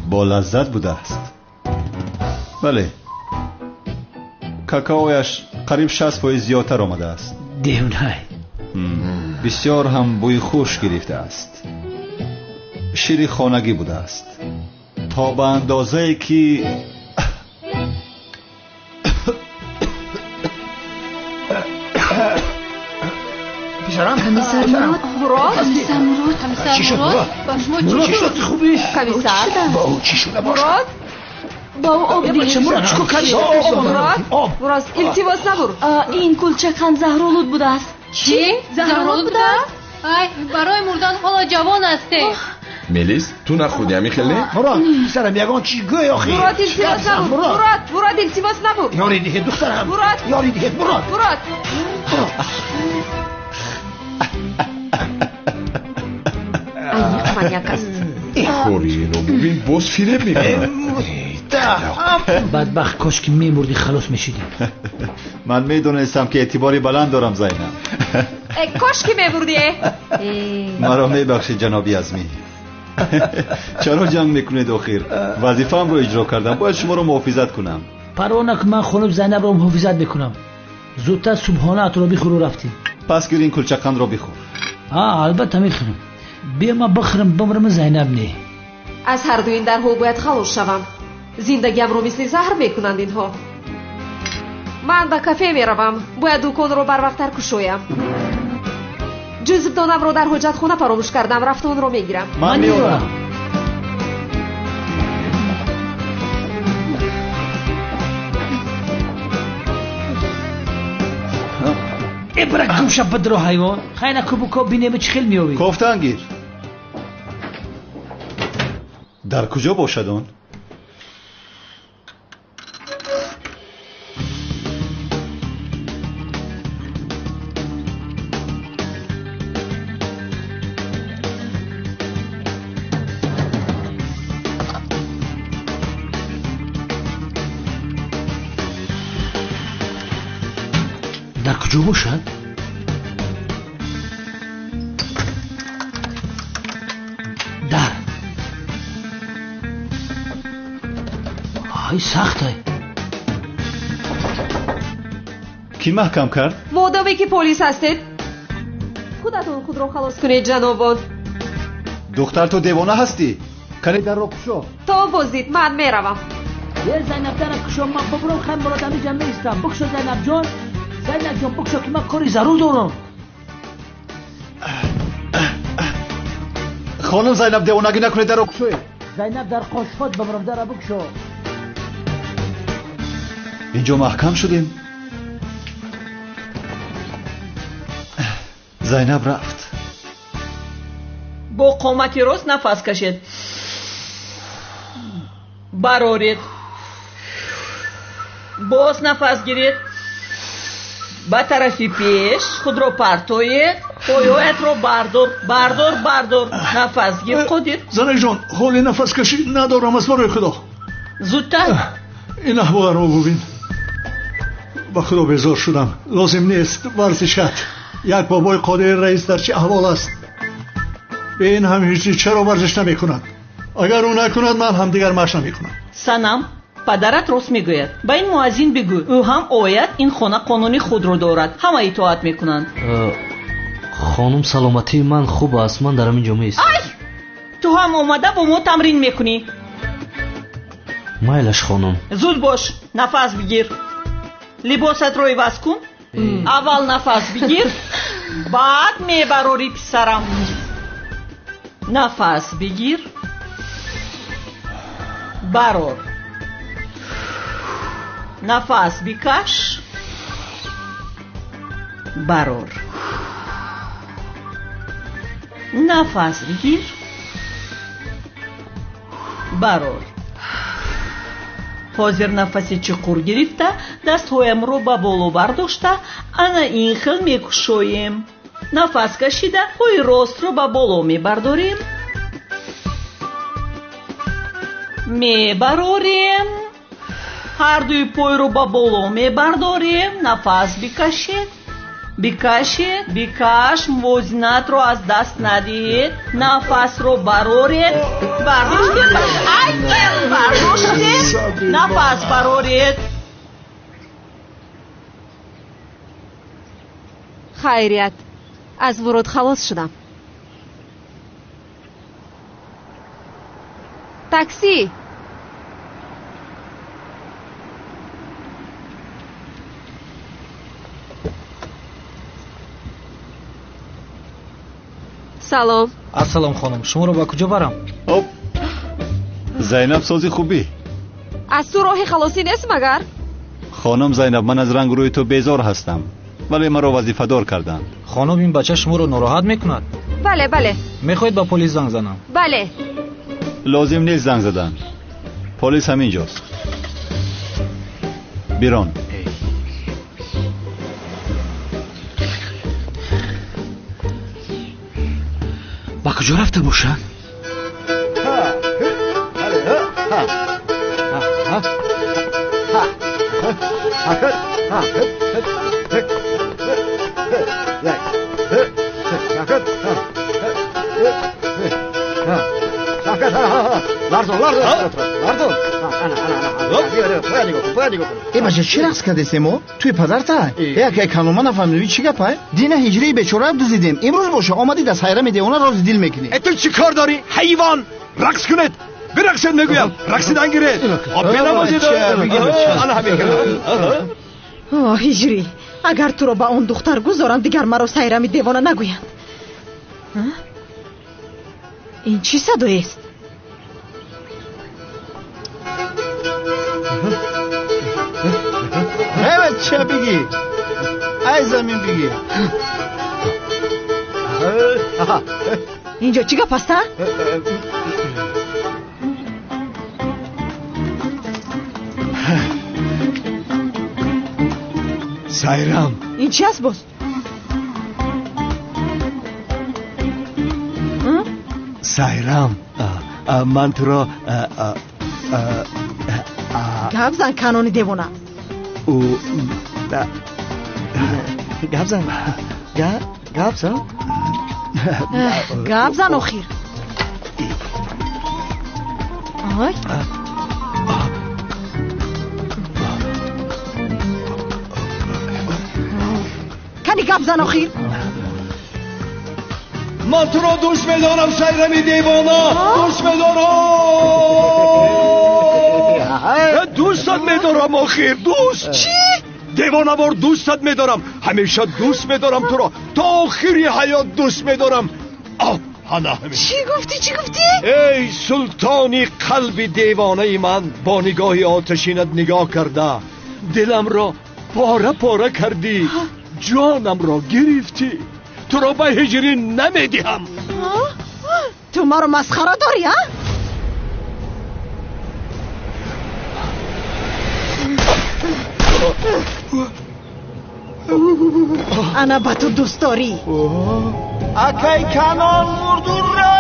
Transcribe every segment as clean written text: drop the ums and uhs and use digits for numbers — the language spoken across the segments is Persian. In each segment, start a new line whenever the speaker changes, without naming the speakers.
با لذت بوده است. بله، کاکائویش قریب 60% زیادتر آمده است.
دیونای
بسیار هم بوی خوش گرفته است. شیر خانگی بوده است تا به اندازه‌ای که
بیچارم
کمیسر مراد
چی شد مراد؟ چی شد خوبی؟
کمیسر
با او چی شده باشه؟
مراد با او آب دیگه
مراد چکو کردی؟
مراد التباس نبر. این کلچکان زهرآلود بوده است.
چی؟ زهرآلود بوده است؟ برای مردن حالا جوان هستی.
ملیس تو نخودی همی خیلی؟
مراد سرم یگان چی گوی آخی؟
مراد التباس نبر. مراد التباس نبر.
یاری دیگه دخترم.
مراد
یاری دیگه مراد.
منیک است.
خوری اینو ببین باز فیلم میکنم.
بدبخت کاش که میمردی خلاص میشیدی.
من میدونستم که اعتباری بلند دارم زینب.
کاش که میبردی.
مرا میبخشید جنابی عزمی. چرا جنگ میکنید آخر؟ وظیفه‌ام رو اجرا کردم، باید شما رو محافظت کنم.
پروا نکن، من خانم زینب رو محافظت میکنم. زودتر صبحانه اترابی خورو رفتیم.
پس گیر این کلچقند رو بخور.
البته میخورم. بیا ما بخورم بمرم زینب نه.
از هر دو این درها باید خلاص شوم. زندگیم رو مثل زهر میکنند اینها. من به کافه میروم، باید دکان رو بر وقت کشویم. جزب دانم رو در حجت خونه فراموش کردم، رفت اون رو میگیرم.
من میورم.
ابرک کم شب بدرو حیوان خیلی کبوکا بینیم چی خیل میوی.
کفتن گیر. در کجا باشد اون؟
در کجا باشد؟ در ای سخته.
کی محکم کرد؟
وادامی که پلیس هستید. خودتون خود رو خلاص کنید جنابان.
دختر تو دیوانه هستی؟ کنی در رو کشو.
تا بازدید من میروم.
یه زینب در کشو، من ببرم خیم برادمی جمعه ایستم. بکشو زینب جان. زینب جان بکشو که من کاری ضرور دارم.
خانم زینب دیوانگی نکنی در رو کشوی.
زینب در قاشفات ببرم در بکشو.
اینجا محکم شدیم. زینب رفت.
با قامتی راست نفس کشید. برارید. باز نفس گیرید. به طرفی پیش خود رو پرتوید. پایویت رو بردار. نفس گیر خودید.
زنه جان حالی نفس کشی ندارم از برای خدا.
زودتر.
این احوال رو ببین. با خدا بیزار شدم. لازم نیست ورزشت. یک بابای قادر رئیس در چه احوال است؟ به این همیشی چرا ورزش نمی کند؟ اگر او نکند من هم دیگر مش نمی کنم.
سنم پدرت راست میگوید. با این مؤذن بگو او هم آید این خانه قانونی خود رو دارد. همه اطاعت میکنند.
خانم سلامتی من خوب است، من در اینجا میستم.
تو هم اومده با ما تمرین میکنی.
مایلش خانم.
زود باش، نفس بگیر. لباست رو عوض کن. اول نفس بگیر بعد میبراری پسرم. نفس بگیر برار. نفس بکش برار. نفس بگیر барор. ҳозир нафаси чуқур гирифта, дастҳоямро ба боло бардошта, ана ин хел мекушоем. нафас кашида, пои ростро ба боло мебардорем. мебарорем. ҳар дуи пойро ба боло мебардорем. нафас бикашед. бикашед, бикаш, мувозинатро аз даст надиҳед. нафасро бароред. бардоштед, бардоштед. нафас бароред.
хайрият, аз вуруд халос шудам. такси. салом.
ассалом хонум, шуморо ба куҷо барам?
зайнаб сози хубӣ.
аз ту роҳи халосӣ нест магар?
хонам Зайнаб, ман аз рангу рӯи ту безор ҳастам, вале маро вазифадор карданд.
хонум, ин бача шуморо нороҳат мекунад?
бале, бале.
мехоҳед ба полис занг занам?
бале.
лозим нест занг задан. полис ҳаминҷост. бирон.
ба куҷо рафта бошанд?
бача чӣ рақс кардесемо? туи падартай? яке канома нафаҳмидӣ чӣ гапай? дина ҳиҷрии бечораро дуздидем. имрӯз боша омадид аз ҳайрами девона рози дил мекунӣ.
ту чӣ кор дорӣ ҳайвон? рақс кунед, бирақсед мегӯям. рақсидан гиред. бенамозед.
ҳиҷрӣ, агар туро ба он духтар гузорам, дигар маро сайрами девона нагӯянд. ин чӣ садоест?
ча бигӣ? ай замин бигӣ.
инҷо чӣ гап аста?
сайрам.
ин чӣ аст боз?
сайрам, ман туро
гап зан, канони девона.
гап зан. гап зан.
гап зан охир. ой. кани гап зан охир.
من تو را دوست می‌دارم سیرمی دیوانا. دوست می‌دارم. دوستت می‌دارم آخر. دوست چی؟ دیوانا بار دوستت می‌دارم. همیشه دوست می‌دارم تو را. تا آخری حیات دوست می‌دارم.
چی گفتی؟
ای سلطانی قلب دیوانه من، با نگاهی آتشینت نگاه کرده دلم را پاره پاره کردی، جانم را گرفتی. تو را به هجری نمیدیم.
تو ما رو مسخره داری ها؟ انا با تو دوست داری.
اکی کنان مردون را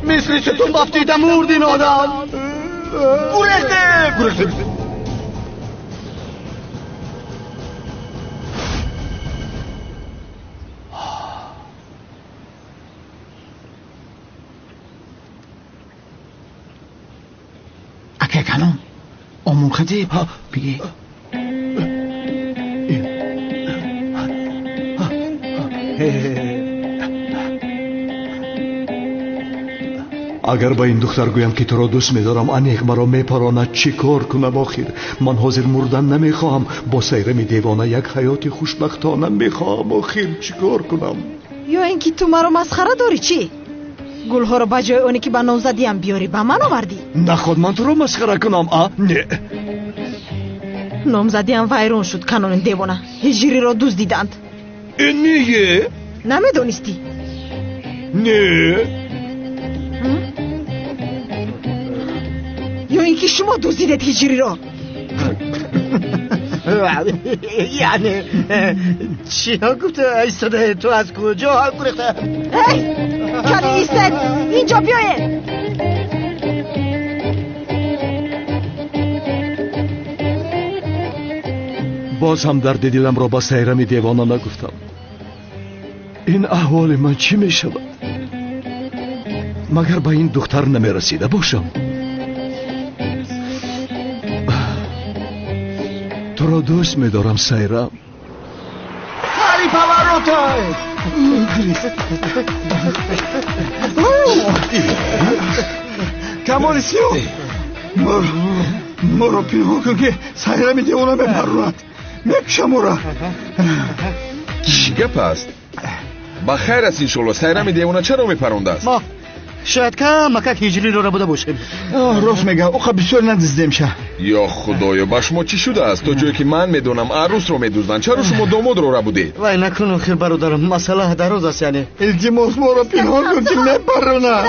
مثل ستون بافتیده مردین آدم. گرخته. اکی کنان آمون خدیب بگی.
اگر با این دختر گویم که تو را دوست می‌دارم، انیق مرا میپراند، چی کار کنم آخر؟ من حاضر مردن نمیخواهم، با سیرم دیوانه یک حیات خوشبختانه میخواهم آخر. چی کار کنم؟
یا اینکه تو ما رو مسخره داری چی؟ گلها رو بجای اونی که با نامزدی هم بیاری با من آوردی؟
نه خود من تو رو مسخره کنم. نه
نامزدی هم ویرون شد. کانون دیوانه هجری رو دوست دیدند.
نیه؟
نمیدونستی؟
نه
اینکه شما دزدیدید هجری رو.
یعنی چی ها گفته ایستاده؟ تو از کجا ها گرفته؟
کلی ایستد اینجا بیاید.
باز هم درد دلم را با سیرم دیوانه نگفتم. این احوال من چی می شود؟ مگر به این دختر نمی رسیده باشم؟ تو را دوست می دارم سیرم.
کاری پاوروتای
کمالیسیو ما را پنهان کن که سیرم دیوانه بپرد. میکشم او را.
چی گپ است؟ بخیر است انشالله. سیرم دیوانه چرا میپرونده است؟
ما شاید که مکک هجری رو بوده باشیم.
راست میگه او خب بسیار ندزدیم شه.
یا خدایا با شما چی شده است؟ تا جایی که من میدونم عروس رو میدوزدن، چرا شما داماد رو بودید؟
وای نکن خیر برادرم، مسئله دراز است. یعنی
التماس ما را پنهان کن که نپرونه.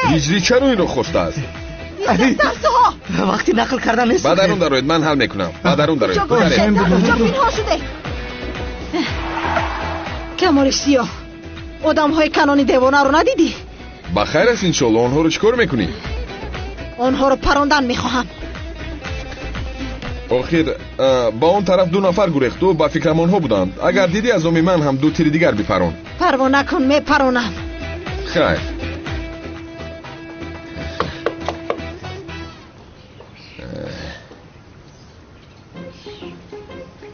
هجری چرا اینو خواسته است؟
وقتی نقل کردن نیست.
بعد درون دارید، من حل میکنم. بعد درون دارید.
جا پنهان شده. کمالیسیو آدم های کنانی دیوانه رو ندیدی؟
بخیر است انشالله. آنها رو چیکار میکنی؟
آنها رو پراندن میخواهم.
آخر با اون طرف 2 نفر گریخت و با فکرم آنها بودند. اگر دیدی از آمی من هم 2 تیر دیگر بپرون.
پروا نکن میپرونم.
خیر.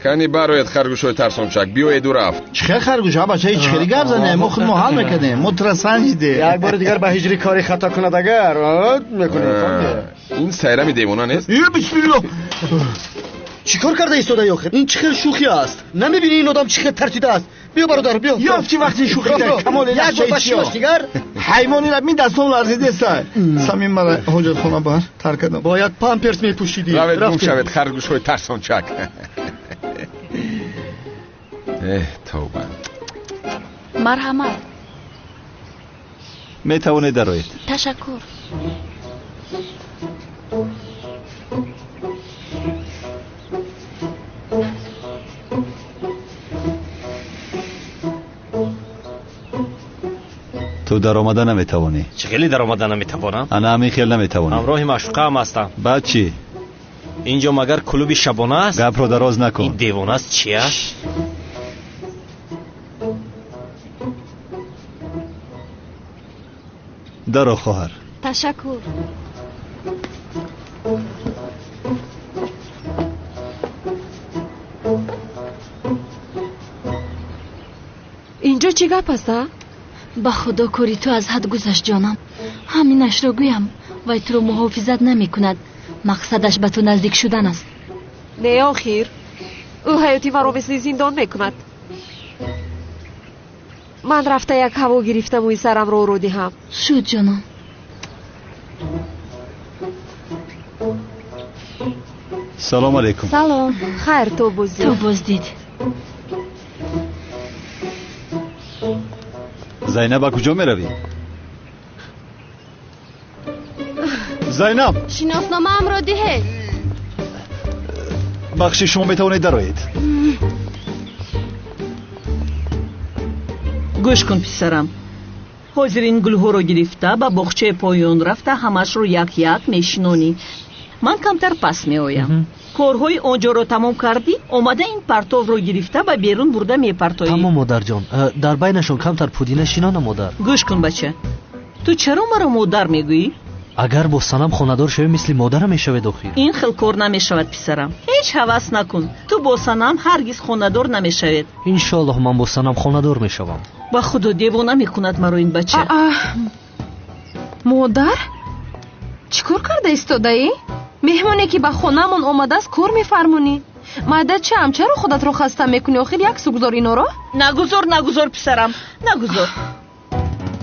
کنی برایت خرگوشای ترسانچک بیاید و رفت.
چه خرگوش ها بچه هیچ خیلی گپ زنه. ما خود محل میکنیم. مترسنجیده. یک بار دیگر به هجری کاری خطا کند اگر میکنیم.
این سیرم دیوانه نیست؟
بسم الله. چیکار کرده ایستاده آخر؟ این چه شوخی است؟ نمیبینی این آدم چه ترسیده است؟ بیا برادر بیا.
یافتی وقتی شوخی کرد کمال
یک دیگر
حیوانی را می دستان لرزیده است. سمیم مرا حاجت خانه بر ترک کردم.
باید پامپرس میپوشیدی.
روید گم شوید خرگوشای ترسانچک. توبه.
مرحمت.
می توانید درایید.
تشکر.
تو در آمدن نمی توانی.
چگلی در آمدن نمی توانم؟
انا همین خیل نمی توانی.
همراه معشوقه هم هستم.
بعد چی؟
اینجا مگر کلوب شبانه است؟
گپ را دراز نکن.
این دیوانه است چیه؟
درو خواهر.
تشکر.
اینجا چی گپ است؟
با خدا کاری تو از حد گذشت جانم. همینش رو گویم. وای تو رو محافظت نمی کند. مقصدش به تو نزدیک شدن است.
نه آخر او حیاتی مرا مثل زندان میکند. من رفته یک هوا گرفتم و سرم رو دهم.
شد جانم.
سلام علیکم.
سلام.
خیر تو بازدید.
تو بازدید.
زینب کجا می روی؟ زینب
شناسنامه ام را ده.
بخشی شما می توانید درایید.
گوش کن پسرم. حاضر این گلها رو گرفته با باغچه پایان رفته همش رو یک میشنونی. من کمتر پس می آیم. کارهای آنجا رو تمام کردی؟ اومده این پرتو رو گرفته و بیرون برده می پرتایی.
تمام مادر جان. در بینشون کمتر پودینه شینانه مادر.
گوش کن بچه. تو چرا مرا مادر میگویی؟
اگر با سنم خاندار شوی مثل مادرم میشود آخر.
این خیلی کار نمیشود پسرم. هیچ هوس نکن. تو با سنم هرگز خاندار نمیشود.
انشالله من با سنم خاندار میشوم.
با خدا دیوانه میکند مرا این بچه.
مادر؟ چیکار کرده ایستاده ای؟ مهمونی که به خونمون اومده است کار میفرمونی؟ مادر چم چرا خودت رو خسته میکنی؟ آخر یک سوگذار اینا رو؟
نگذار پسرم. نگذار.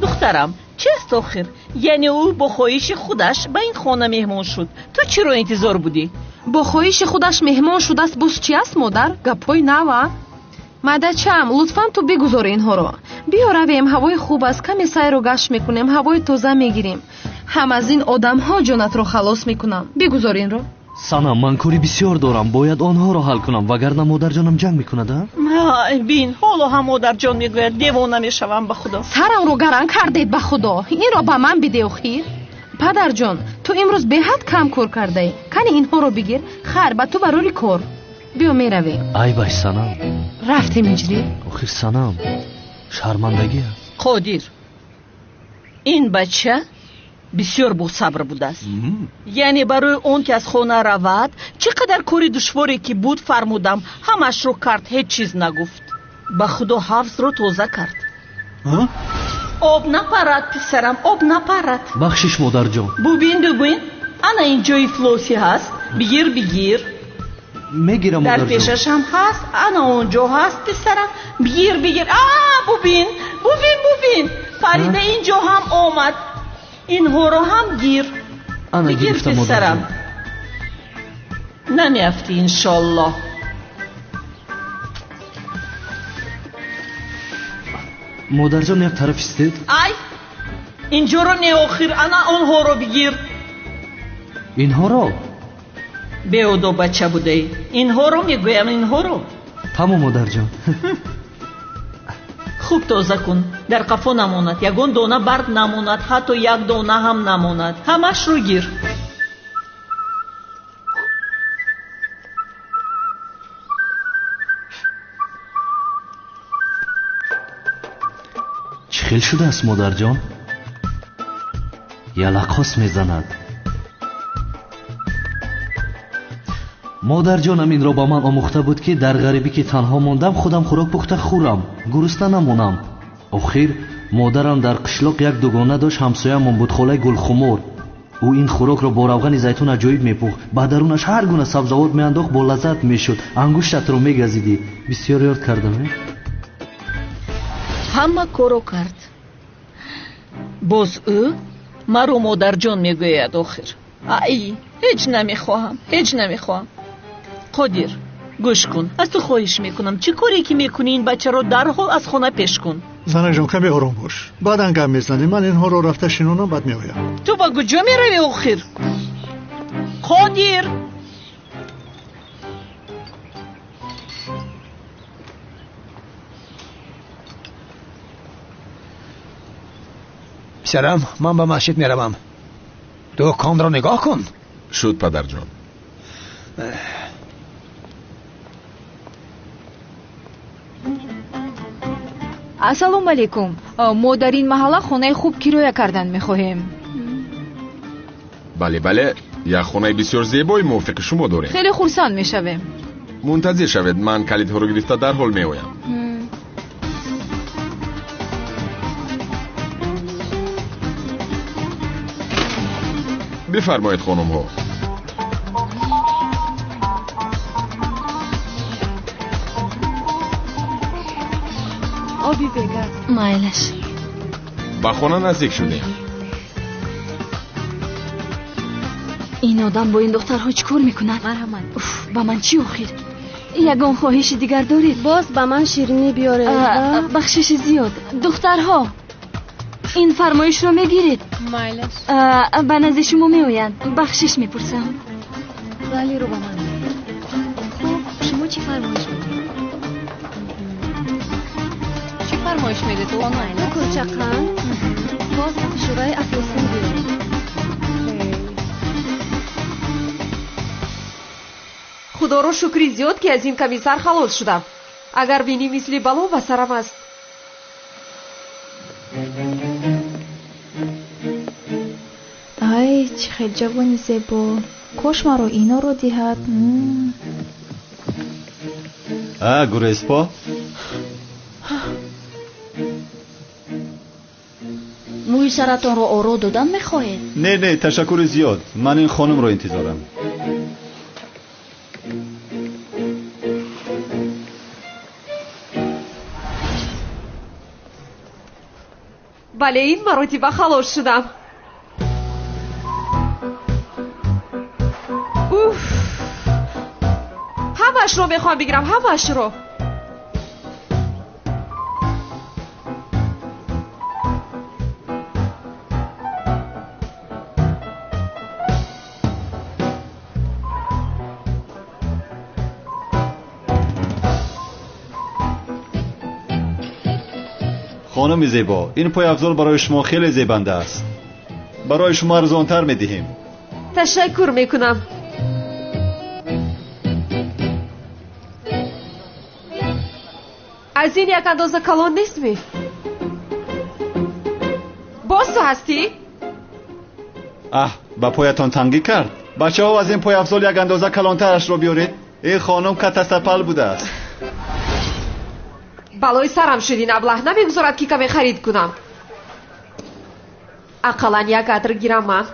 دخترم چیست آخر؟ یعنی او با خواهش خودش به این خانه مهمان شد. تو چی رو انتظار بودی؟
با خواهش خودش مهمان شده است. بس چی است مادر؟ گپای نوا. مادر چم لطفاً تو بگذار اینها رو. بیا رویم، هوای خوب است. کمی سیر و گشت میکنیم، هوای تازه میگیریم.
ҳам аз ин одамҳо ҷонатро халос мекунам. бигузор инро.
санам, ман кори бисёр дорам, бояд онҳоро ҳал кунам, вагарна модарҷонам ҷанг мекунад.
бин, ҳоло ҳам модарҷон мегӯяд девона мешавам. ба худо
сарамро гаран кардед. ба худо инро ба ман биде охир. падарҷон, ту имрӯз беҳад кам кор кардаӣ. кани инҳоро бигир. хайр, ба ту барори кор. биё меравем.
ай бай санам,
рафтем иҷрӣ.
охир санам, шармандагӣ аст.
қодир, ин бача бисёр босабр будааст. яъне барои он ки аз хона равад, чӣ қадар кори душворе ки буд фармудам, ҳамашро кард, ҳеҷ чиз нагуфт. ба худо ҳафзро тоза кард. об напарад писарам, об напарад.
бахшиш модарҷон.
бубин ана ин ҷои флоси ҳаст. бигир
мегирам
дар
модарҷон.
пешаш ҳам ҳаст, ана он ҷо ҳаст писарам. бигир бубин фарида ин ҷо ҳам омад. инҳоро ҳам гир.
ана
бигир
гирифтам
писарам.
модарҷон.
намеафтӣ иншоллоҳ.
модарҷон як тараф истед.
ай инҷоро не охир, ана онҳоро бигир.
инҳоро
беодоб бача будаӣ. инҳоро мегӯям, инҳоро.
тамом модарҷон.
хуб тоза кун. дар қафо намонад, ягон дона барг намонад, ҳатто як дона ҳам намонад. ҳамашро гир.
чӣ хел шудааст модарҷон? ялақос мезанад. модарҷонам инро ба ман омӯхта буд ки дар ғарибӣ ки танҳо мондам, худам хӯрок пухта хӯрам, гурусна намонам. охир модарам дар қишлоқ як дугона дошт, ҳамсоямон буд, холаи гулхумор. ӯ ин хӯрокро бо равғани зайтун аҷоиб мепӯхт, ба дарунаш ҳар гуна сабзавот меандохт, бо лаззат мешуд. ангуштатро мегазидӣ. бисёр ёд кардам.
ҳама корро кард. боз ӯ маро модарҷон мегӯяд. охир ай ҳеҷ намехоҳам. қодир, гӯш кун. аз ту хоҳиш мекунам, чӣ коре ки мекунӣ, ин бачаро дарҳол аз хона пеш кун.
занаҷон, каме ором бош. баъдан гап мезанем. ман инҳоро рафта шинонам, баъд меоям.
ту ба куҷо меравӣ охир? қодир,
писарам, ман ба масҷид меравам. дӯконро нигоҳ кун.
шуд падарҷон.
ассалому алайкум. мо дар ин маҳалла хонаи хуб кироя кардан мехоҳем.
бале, як хонаи бисёр зебои мувофиқи шумо дорем.
хеле хурсанд мешавем.
мунтазир шавед, ман калидҳоро гирифта дарҳол меоям. бифармоед хонумҳо.
оби бегар.
майлаш.
ба хона наздик шудем.
ин одам бо ин духтарҳо чӣ кор мекунад?
марҳамат.
ба ман чӣ охир? ягон хоҳиши дигар доред?
боз ба ман ширинӣ биёред.
бахшиши зиёд. духтарҳо, ин фармоишро мегиред?
майлаш.
ба назди шумо меоянд. бахшиш мепурсам.
вале ро ба ман. хуб, шумо чӣ фармоиш медед? чӣ фармоиш медед? майлаш. кӯчақанд. боз фишораи афлосин биёред.
худоро шукри зиёд ки аз ин комиссар халос шудам. агар бинӣ мисли бало ба сарам аст.
ай чӣ хел ҷавони зебо. кош маро иноро диҳад.
гурезпо.
мӯи саратонро оро додан мехоҳед?
не, ташаккури зиёд. ман ин хонумро интизорам.
бале, ин маротиба халос шудам. ҳамашро мехоҳам бигирам, ҳамашро.
خانم زیبا، این پای افضل برای شما خیلی زیبنده است. برای شما ارزانتر میدهیم.
تشکر میکنم. از این یک اندازه کلان نیست می؟ باز تو هستی؟
با پایتان تنگی کرد. بچه ها از این پای افضل یک اندازه کلانترش رو بیارید. این خانم کتستپل بوده است.
بلای سرم شدین. ابله نمیگذارد که کمی خرید کنم. اقلا یک عطر گیرم من.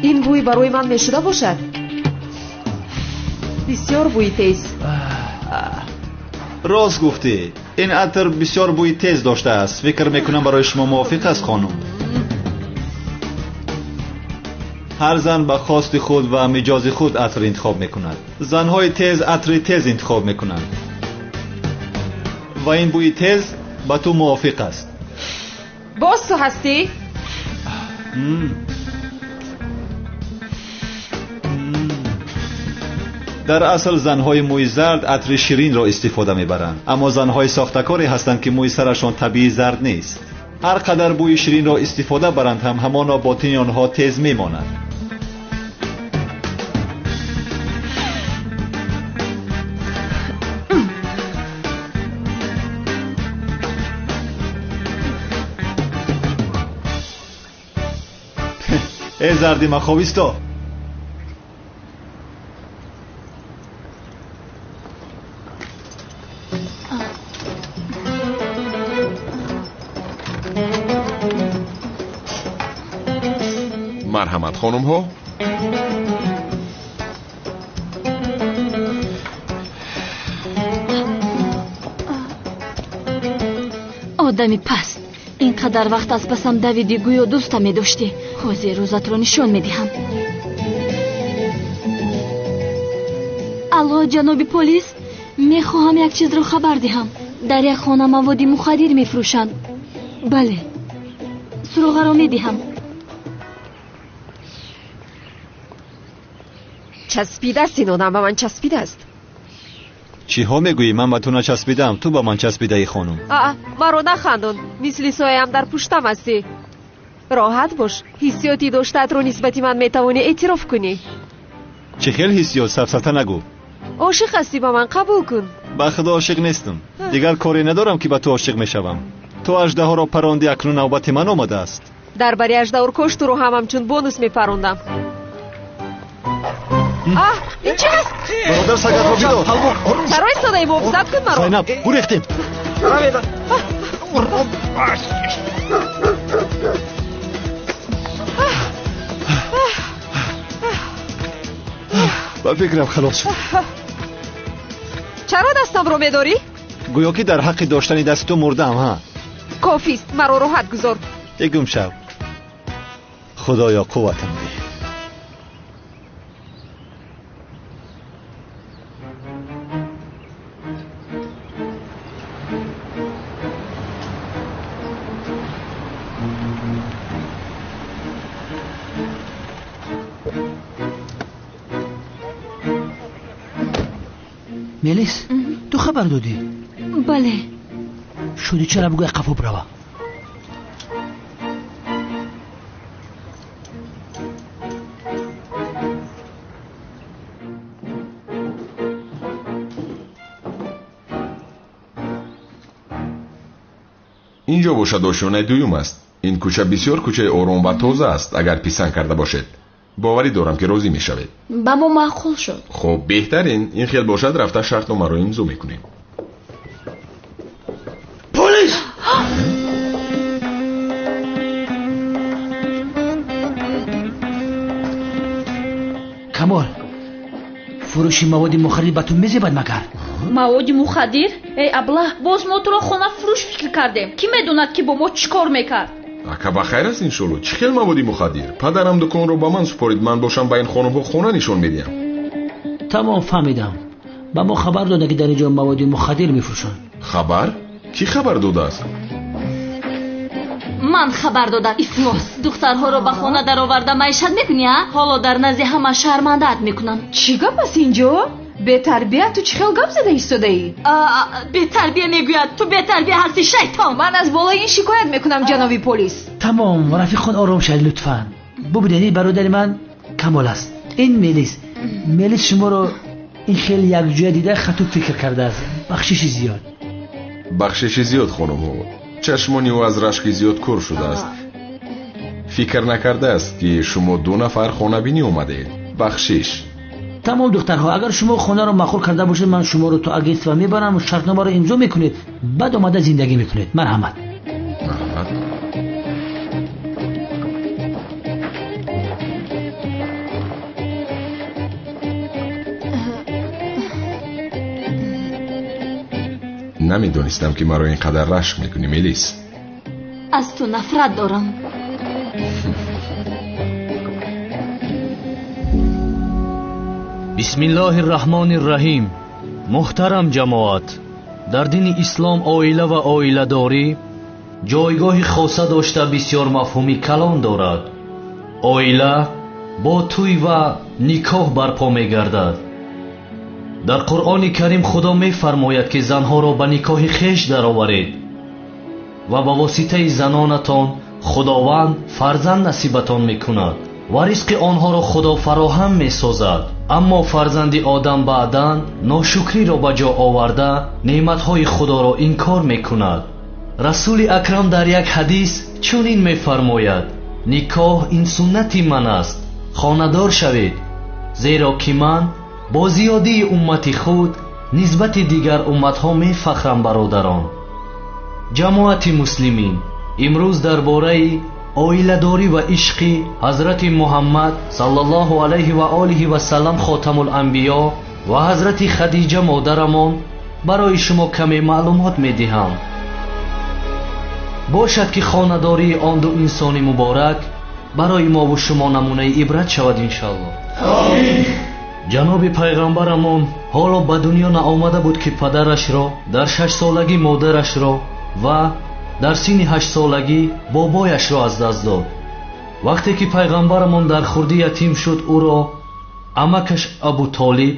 این بوی برای من میشده باشد. بسیار بوی تیز.
راست گفتی. این عطر بسیار بوی تیز داشته است. فکر میکنم برای شما موافق است خانم. هر زن به خواست خود و مجاز خود عطر انتخاب میکند. زنهای تیز عطر تیز انتخاب میکنند و این بوی تیز به تو موافق است.
باز تو هستی؟
در اصل زنهای موی زرد عطر شیرین را استفاده میبرند، اما زنهای ساختکاری هستند که موی سرشان طبیعی زرد نیست. هر قدر بوی شیرین را استفاده برند هم همانا باطن آنها تیز میماند. ای زردی مخاویستا،
مرحمت خانم ها.
آدمی پست، اینقدر وقت از پسم دویدی گویا دوستم می داشتی. حوزه روزت رو نشان می دهم. الله جناب پلیس، می خواهم یک چیز رو خبر دهم. در یک خانه مواد مخدر می فروشند. بله، سراغ را می دهم.
چسبیده است این آدم. به من چسبیده است.
چی ها میگویی؟ من به تو نچسبیدم، تو به من چسبیده ای خانم.
مرا نخندون. مثل سایه‌ام در پشتم هستی. راحت باش. حسیاتی داشتت رو نسبتی من میتوانی اعتراف کنی.
چه خیلی حسیات؟ سفسطه نگو.
عاشق هستی به من، قبول کن.
به خدا عاشق نیستم. دیگر کاری ندارم که به تو عاشق میشوم. تو اژدها را پراندی، اکنون نوبت من آمده است.
در بری اژدها کشت رو هم همچون بونوس میپروندم. این چی هست؟
برادر سگت را بیدار.
چرا ایستاده محافظت کن مرا.
زینب گریختیم. با فکرم خلاص شد.
چرا دستم رو میداری؟
گویا که در حق داشتن دست تو مردم. ها
کافیست، مرا راحت گذار.
یکم شب. خدایا قوتم ده.
ملیس، تو خبر دادی؟
بله.
شدی چرا بگوی قفو بروا.
اینجا باشد آشیانه دویم است. این کوچه بسیار کوچه آرام و تازه است. اگر پسند کرده باشد باوری دارم که راضی می شوید.
با ما معقول شد.
خب بهترین این خیال باشد رفته شرط نامه رو امضا میکنیم.
پلیس! کمال، فروشی مواد مخدر به تو میزبد مگر؟
مواد مخدر؟ ای ابله، باز ما تو را خانه فروش فکر کردیم. کی میدوند که با ما چیکار میکرد؟
اکا بخیر است انشالله. چه خیل موادی مخدر؟ پدرم دکان رو با من سپارید. من باشم با این خانم ها خونه نشون میدیم.
تمام فهمیدم. با ما خبر داده که در اینجا مواد مخدر میفروشن.
خبر؟ کی خبر داده است؟
ман хабар додам. Ифлос, духтарҳоро ба хона дароварда маишат мекунӣ? ҳоло дар назди ҳама шармандаат мекунам.
чӣ гап аст инҷо? бетарбия ту чӣ хел гап зада истодаӣ?
бетарбия мегӯяд, ту бетарбия ҳасти шайтон.
ман аз болои ин шикоят мекунам ҷаноби полис.
тамом, рафиқон ором шавед лутфан. бубинед бародари ман камол аст. ин мелис шуморо ин хеле якҷоя дида хатуб фикр кардааст.
бахшиши зиёд хонумҳо. чашмони ӯ аз рашки зиёд кур шудааст. фикр накардааст ки шумо ду нафар хонабинӣ омадед. бахшиш.
тамом духтарҳо, агар шумо хонаро махур карда бошед, ман шуморо то агентство мебарам, шартномаро имзо мекунед, баъд омада зиндагӣ мекунед. марҳамат.
намедонистам ки маро ин қадар рашк мекунӣ мелис.
аз ту нафрат дорам.
бисмиллоҳи роҳмони роҳим. муҳтарам ҷамоат, дар дини ислом оила ва оиладорӣ ҷойгоҳи хоса дошта бисёр мафҳуми калон дорад. оила бо тӯй ва никоҳ барпо мегардад. дар қуръони карим худо мефармояд ки занҳоро ба никоҳи хеш дароваред ва ба воситаи занонатон худованд фарзанд насибатон мекунад ва ризқи онҳоро худо фароҳам месозад. аммо фарзанди одам баъдан ношукриро ба ҷо оварда неъматҳои худоро инкор мекунад. расули акрам дар як ҳадис чунин мефармояд: никоҳ ин суннати ман аст, хонадор шавед, зеро ки ман бо зиёдии уммати худ нисбати дигар умматҳо мефахрам. бародарон, ҷамоати муслимин, имрӯз дар бораи оиладорӣ ва ишқи ҳазрати муҳаммад саллаллоҳу алайҳи ва олиҳи ва саллам хотамуланбиё ва ҳазрати хадиҷа модарамон барои шумо каме маълумот медиҳам. бошад ки хонадории он ду инсони муборак барои мову шумо намунаи ибрат шавад иншоаллоҳ. амин. ҷаноби пайғамбарамон ҳоло ба дунё наомада буд ки падарашро, дар 6 солагӣ модарашро ва дар синни 8 солагӣ бобояшро аз даст дод. вақте ки пайғамбарамон дар хурдӣ ятим шуд, ӯро амакаш Абу Толиб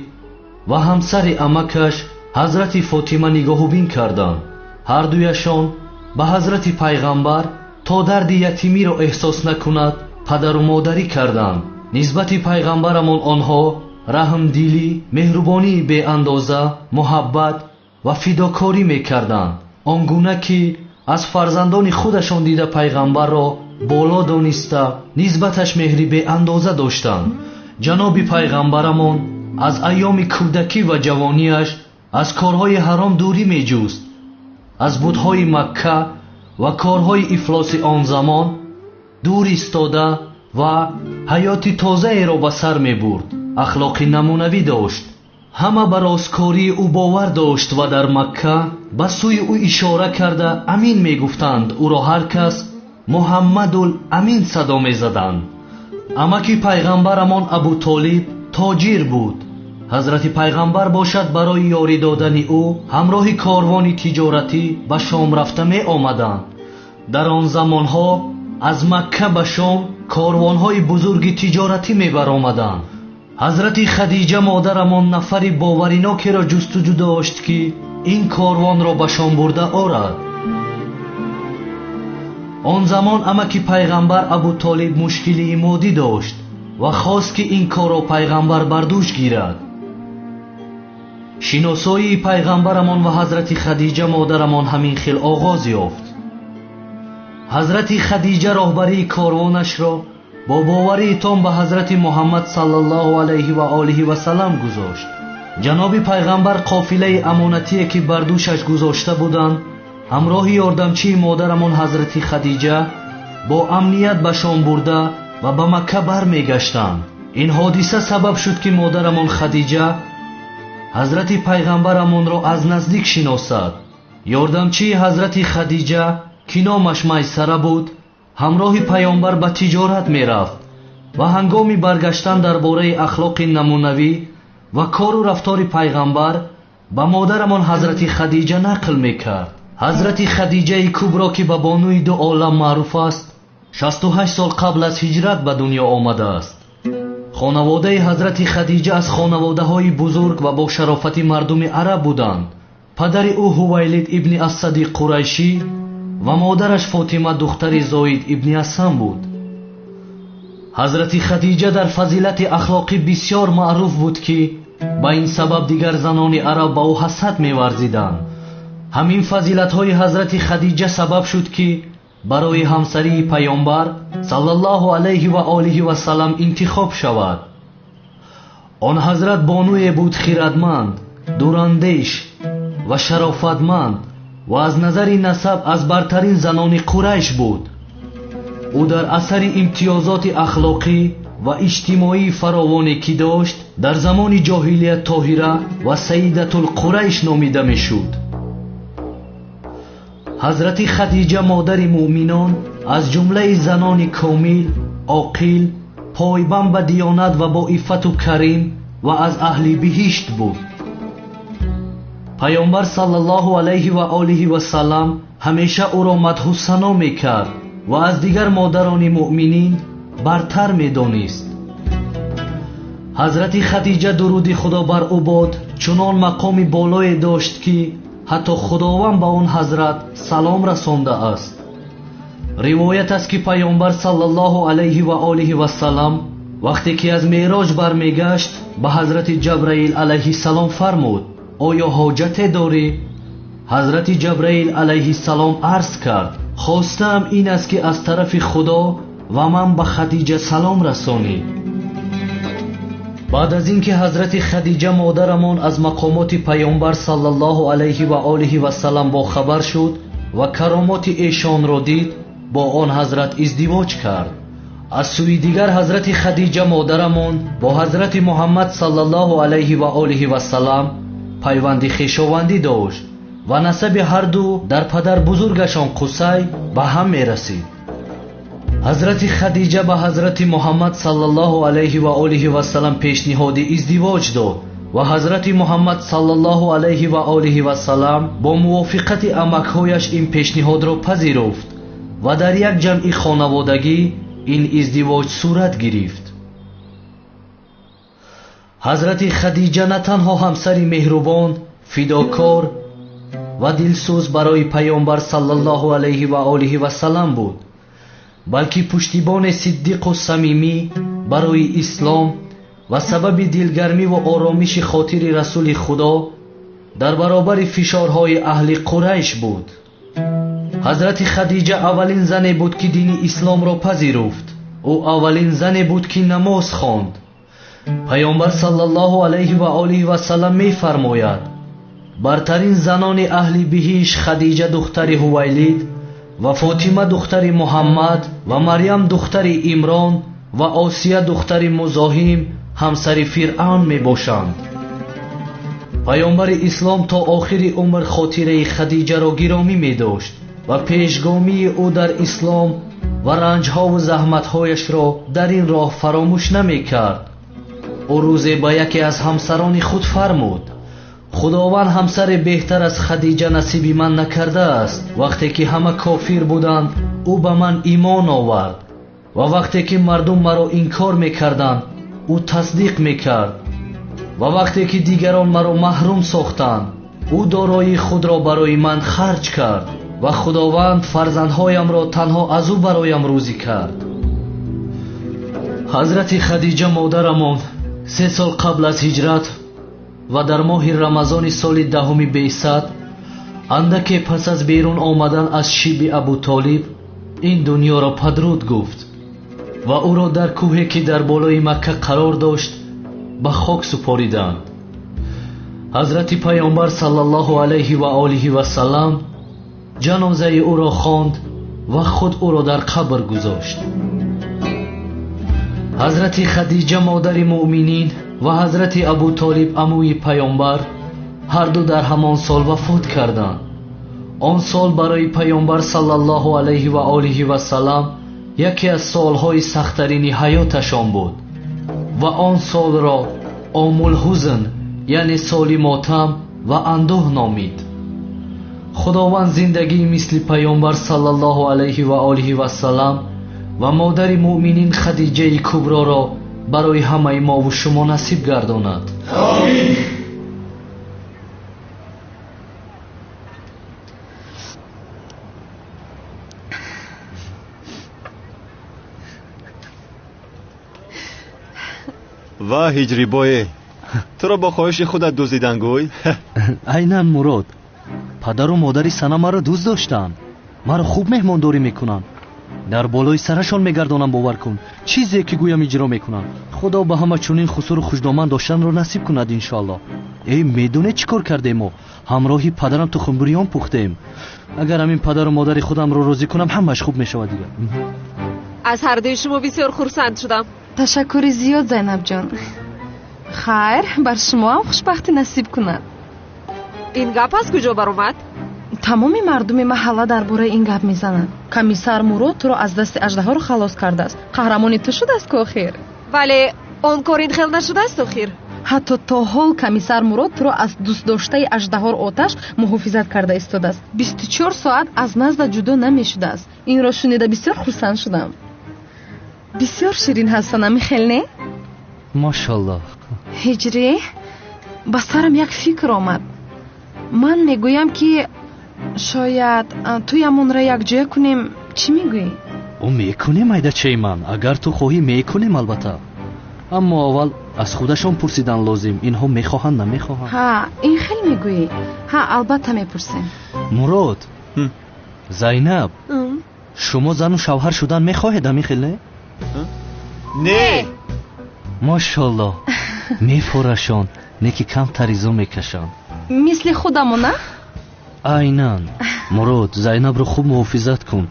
ва ҳамсари амакаш ҳазрати Фотима нигоҳубин карданд. ҳар дуяшон ба ҳазрати пайғамбар то дарди ятимиро эҳсос накунад падару модарӣ карданд. нисбати пайғамбарамон онҳо раҳмдилӣ, меҳрубонии беандоза, муҳаббат ва фидокорӣ мекарданд, он гуна ки аз фарзандони худашон дида пайғамбарро боло дониста нисбаташ меҳри беандоза доштанд. ҷаноби пайғамбарамон аз айёми кӯдакӣ ва ҷавониаш аз корҳои ҳаром дурӣ меҷуст. аз бутҳои Макка ва корҳои ифлоси он замон дур истода ва ҳаёти тозаеро ба сар мебурд. ахлоқи намунавӣ дошт. ҳама ба росткории ӯ бовар дошт ва дар Макка ба сӯи ӯ ишора карда амин мегуфтанд. ӯро ҳар кас муҳаммадул амин садо мезаданд. амаки пайғамбарамон Абу Толиб тоҷир буд. ҳазрати пайғамбар бошад барои ёрӣ додани ӯ ҳамроҳи корвони тиҷоратӣ ба Шом рафта меомаданд. дар он замонҳо аз Макка ба Шом корвонҳои бузурги тиҷоратӣ мебаромаданд. ҳазрати Хадиҷа модарамон нафари боваринокеро ҷустуҷӯ дошт ки ин корвонро ба Шом бурда орад. он замон амаки пайғамбар Абу Толиб мушкилии моддӣ дошт ва хост ки ин корро пайғамбар бар дӯш гирад. шиносоии пайғамбарамон ва ҳазрати Хадиҷа модарамон ҳамин хел оғоз ёфт. ҳазрати Хадиҷа роҳбарии корвонашро бо боварии том ба ҳазрати Муҳаммад саллаллоҳу алайҳи ва олиҳи ва саллам гузошт. ҷаноби пайғамбар қофилаи амонатие ки бар дӯшаш гузошта буданд, ҳамроҳи ёрдамчии модарамон ҳазрати Хадиҷа бо амният ба Шом бурда ва ба Макка бармегаштанд. ин ҳодиса сабаб шуд ки модарамон Хадиҷа ҳазрати пайғамбарамонро аз наздик шиносад. ёрдамчии ҳазрати Хадиҷа ки номаш Майсара буд, ҳамроҳи паёмбар ба тиҷорат мерафт ва ҳангоми баргаштан дар бораи ахлоқи намунавӣ ва кору рафтори пайғамбар ба модарамон ҳазрати Хадиҷа нақл мекард. ҳазрати хадиҷаи кубро ки ба бонуи ду олам маъруф аст 68 сол қабл аз ҳиҷрат ба дунё омадааст. хонаводаи ҳазрати хадиҷа аз хонаводаҳои бузург ва бошарофати мардуми араб буданд. падари ӯ ҳувайлид ибни ассадиқ қурайшӣ ва модараш фотима духтари зоид ибни асам буд. ҳазрати хадиҷа дар фазилати ахлоқӣ бисёр маъруф буд ки ба ин сабаб дигар занони араб ба ӯ ҳасад меварзиданд. ҳамин фазилатҳои ҳазрати хадиҷа сабаб шуд ки барои ҳамсарии паёнбар саллаллоҳу алайҳи ва олиҳи ва саллам интихоб шавад. он ҳазрат бонуе буд хирадманд, дурандеш ва шарофатманд ва аз назари насаб аз бартарин занони қурайш буд. ӯ дар асари имтиёзоти ахлоқӣ ва иҷтимоии фаровоне ки дошт дар замони ҷоҳилият тоҳира ва саидатулқурайш номида мешуд. ҳазрати хадиҷа модари муъминон аз ҷумлаи занони комил, оқил, пойбанд ба диёнат ва бо иффату карим ва аз аҳли биҳишт буд. паёнбар саллаллоҳу алайҳи ва олиҳи ва саллам ҳамеша ӯро мадҳу сано мекард ва аз дигар модарони муъминин бартар медонист. ҳазрати хадиҷа дуруди худо бар ӯ бод чунон мақоми болое дошт ки ҳатто худованд ба он ҳазрат салом расондааст. ривоят аст ки паёнбар саллаллоҳу алайҳи ва олиҳи ва саллам вақте ки аз меъроҷ бармегашт ба ҳазрати ҷабраил алайҳиссалом фармуд: оё ҳоҷате дорӣ? ҳазрати ҷабраил алайҳиссалом арз кард: хостаам ин аст ки аз тарафи худо ва ман ба хадиҷа салом расонӣ. баъд аз ин ки ҳазрати хадиҷа модарамон аз мақомоти паёнбар саллаллоҳу алайҳи ва олиҳи ва саллам бохабар шуд ва каромоти эшонро дид, бо он ҳазрат издивоҷ кард. аз сӯи дигар ҳазрати хадиҷа модарамон бо ҳазрати муҳаммад саллаллоҳу алайҳи ва олиҳи ва саллам пайванди хешовандӣ дошт ва насаби ҳарду дар падар бузургашон Қусай ба ҳам мерасид. ҳазрати хадиҷа ба ҳазрати муҳаммад саллаллоҳу алайҳи ва олиҳи ва саллам пешниҳоди издивоҷ дод ва ҳазрати муҳаммад саллаллоҳу алайҳи ва олиҳи ва саллам бо мувофиқати амакҳояш ин пешниҳодро пазируфт ва дар як ҷамъи хонаводагӣ ин издивоҷ сурат гирифт. ҳазрати хадиҷа на танҳо ҳамсари меҳрубон, фидокор ва дилсӯз барои паёнбар саллаллоҳу алайҳи ва олиҳи ва саллам буд, балки пуштибони сиддиқу самимӣ барои ислом ва сабаби дилгармӣ ва оромиши хотири расули худо дар баробари фишорҳои аҳли қурайш буд. ҳазрати хадиҷа аввалин зане буд ки дини исломро пазируфт. ӯ аввалин зане буд ки намоз хонд. паёнбар саллаллоҳу алайҳи ва олиҳи ва саллам мефармояд: бартарин занони аҳли биҳиш хадиҷа духтари ҳувайлид ва фотима духтари муҳаммад ва марьям духтари имрон ва осия духтари музоҳим ҳамсари фиръавн мебошанд. паёнбари ислом то охири умр хотираи хадиҷаро гиромӣ медошт ва пешгомии ӯ дар ислом ва ранҷҳову заҳматҳояшро дар ин роҳ фаромӯш намекард. ӯ рӯзе ба яке аз ҳамсарони худ фармуд: худованд ҳамсаре беҳтар аз хадиҷа насиби ман накардааст. вақте ки ҳама кофир буданд, ӯ ба ман имон овард ва вақте ки мардум маро инкор мекарданд, ӯ тасдиқ мекард ва вақте ки дигарон маро маҳрум сохтанд, ӯ дороии худро барои ман харҷ кард ва худованд фарзандҳоямро танҳо аз ӯ бароям рӯзӣ кард. ҳазрати хадиҷа модарамон 3 сол қабл аз ҳиҷрат ва дар моҳи рамазони соли 10 беъсат, андаке пас аз берун омадан аз шиби Абу Толиб, ин дунёро падруд гуфт ва ӯро дар кӯҳе ки дар болои Макка қарор дошт ба хок супориданд. ҳазрати паёнбар саллаллоҳу алайҳи ва олиҳи ва саллам ҷанозаи ӯро хонд ва худ ӯро дар қабр гузошт. ҳазрати хадиҷа модари муъминин ва ҳазрати Абу Толиб амӯи паёнбар ҳарду дар ҳамон сол вафот карданд. он сол барои паёнбар саллаллоҳу алайҳи ва олиҳи ва саллам яке аз солҳои сахттарини ҳаёташон буд ва он солро омул ҳузн, яъне соли мотам ва андӯҳ номид. خداوند زندگی مثل پیامبر صلی الله علیه و آله و سلام و مادر مؤمنین خدیجه کبرا را برای همه ما و شما نصیب گرداند.
آمین.
و هجری بای تو را با خواهش خودت دزدیدن گوی؟
عیناً مراد، پدر و مادری سنا مرا دوست داشتن، مرا خوب مهمانداری میکنن، در بالای سرشان میگردانم. باور کن چیزی که گویم اجرا میکنن. خدا به همه چنین خسور و خوشدامن داشتن را نصیب کند انشالله. ای میدونه چیکار کردیم ما؟ همراهی پدرم تو خنبریان پختیم. اگر همین پدر و مادر خودم رو راضی کنم همش خوب میشود دیگه.
از هر دوی شما بسیار خرسند شدم.
تشکر زیاد زینب جان. خیر، بر شما هم خوشبختی نصیب کند.
این گپ از کجا برآمد؟
тамоми мардуми маҳалла дар бораи ин гап мезананд. комиссар мурод туро аз дасти аждаҳоро халос кардааст. қаҳрамони ту шудааст ки охир.
вале он кор ин хел нашудааст охир.
ҳатто то ҳол комиссар мурод туро аз дӯстдоштаи аждаҳор оташ муҳофизат карда истодааст. 24 соат аз назда ҷудо намешудааст. инро шунида бисёр хурсанд шудам. бисёр ширин ҳастан амихел не?
машаллоҳ.
ҳиҷрӣ, ба сарам як фикр омад. ман мегӯям ки шояд туямонро якҷоя кунем. чӣ мегӯӣ?
о мекунем айдачаи ман, агар ту хоҳӣ мекунем албатта. аммо аввал аз худашон пурсидан лозим, инҳо мехоҳанд намехоҳанд.
ҳа, ин хел мегӯӣ. ҳа, албатта мепурсем.
мурод, зайнаб, шумо зану шавҳар шудан мехоҳед амихел не?
не.
машаллоҳ, мефорашон, не ки камтар изо мекашанд.
мисли худамона?
айнан. мурод, зайнабро хуб муҳофизат кун.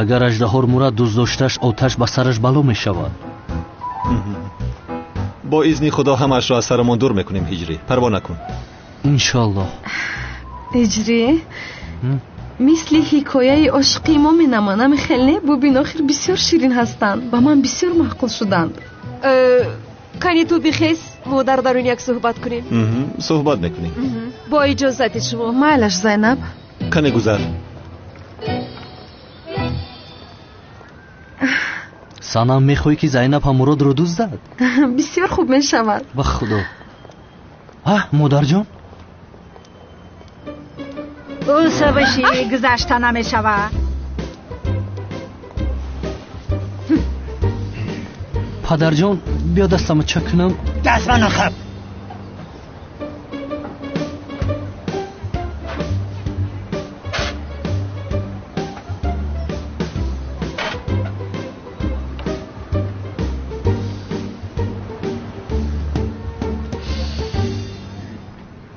агар аждаҳор мурад дӯздошташ оташ ба сараш бало мешавад.
با اذن خدا همش را از سرمان دور میکنیم هجری. پروا نکن.
انشالله.
هجری مثل حکایه عشقی ما مینمانم خیلی ببین آخر بسیار شیرین هستند. با من بسیار معقول شدند.
کنی تو بخیز مادر درون یک صحبت کنیم.
صحبت میکنیم.
با اجازت شما.
مالش زینب.
کنی گذر.
санам мехоҳӣ ки зайнаб ҳам муродро дӯст дад?
бисёр хуб мешавад.
ба худо. модарҷон,
ӯса бишӣ гузашта намешавад.
падарҷон, биё дастамро чак кунам.
дастмаро хаб.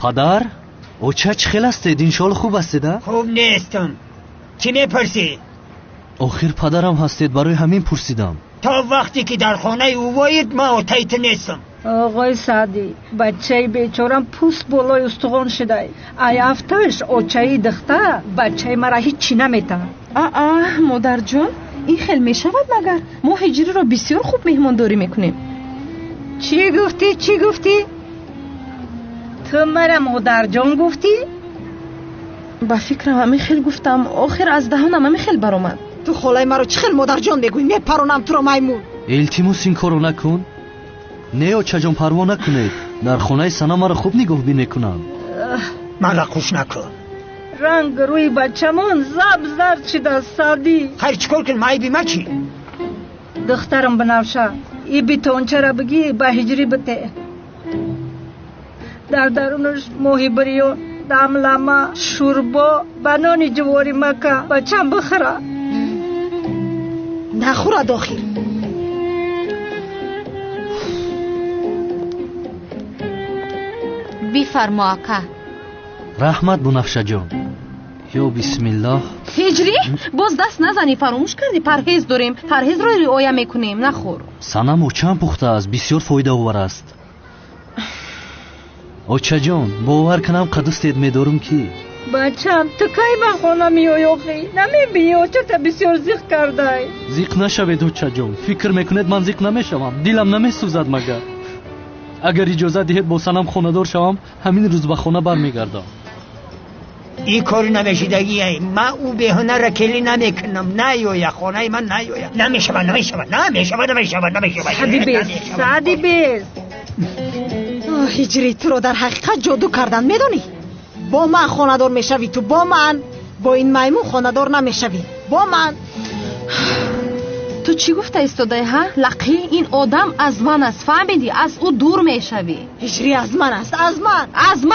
падар, оча чӣ хел ҳастед? иншоалло хуб ҳастед?
хуб нестам. чӣ мепурсӣ?
охир падарам ҳастед, барои ҳамин пурсидам.
то вақте ки дар хонаи ӯвоед ман отаи ту нестам.
оғои саъдӣ, бачаи бечорам пӯст болои устуғон шудай. ай афташ очаи духта бачаи мара ҳичӣ наметавад.
модарҷон, ин хел мешавад магар? мо ҳиҷриро бисёр хуб меҳмондорӣ мекунем.
чӣ гуфтӣ? تو مرا مادرجان گفتی؟
با فکرم همه خیل گفتم. آخر از دهانم همه خیل برآمد.
تو خالای مرا چه خیل مادرجان بگوی؟ میپرونم تو رو میمون.
التماس این کارو نکن. نه آچا جان پروا نکنید. در خانه سنا مرا خوب نگاه میکنن.
من را خوش نکن.
رنگ روی بچمون زرد شده سادی.
خیر چیکار کن؟ مای بیمه چی؟
دخترم بنفشه ای بیتون چرا بگی با هجری بته. در درونش موهیبریون، داملما، شوربا، بنانی جواری مکه بچم بخوره.
نخوره داخل.
بفرما اکا.
رحمت بنفشه جان. یا بسم الله.
هجری باز دست نزنی، فراموش کردی پرهیز داریم. پرهیز رو رعایت میکنیم. نخور.
سنم اوچم پخته است، بسیار فایده آور است. اوچا جان، باور کنم قدوستید میدارم کی؟
بچم تو کی به خانه میای آخی؟ نمیبینی اوچا تا بسیار زیق کرده.
زیق نشوید اوچا جان. فکر میکنید من زیق نمیشوم؟ دلم نمیسوزد مگر؟ اگر اجازه دهید با سنم خانه دار شوم همین روز به خانه برمیگردم.
این کار نمیشدگی من او بهانه را کلی نمیکنم نیایا خانه من نیایا نمیشود
سعدی بیز
هجری تو رو در حقیقت جادو کردن میدونی؟ با من خاندار میشوی تو، با من، با این میمون خاندار نمیشوی، با من.
تو چی گفته ایستاده ها؟ لقی این آدم از من است، فهمیدی؟ از او دور میشوی.
هجری از من است، از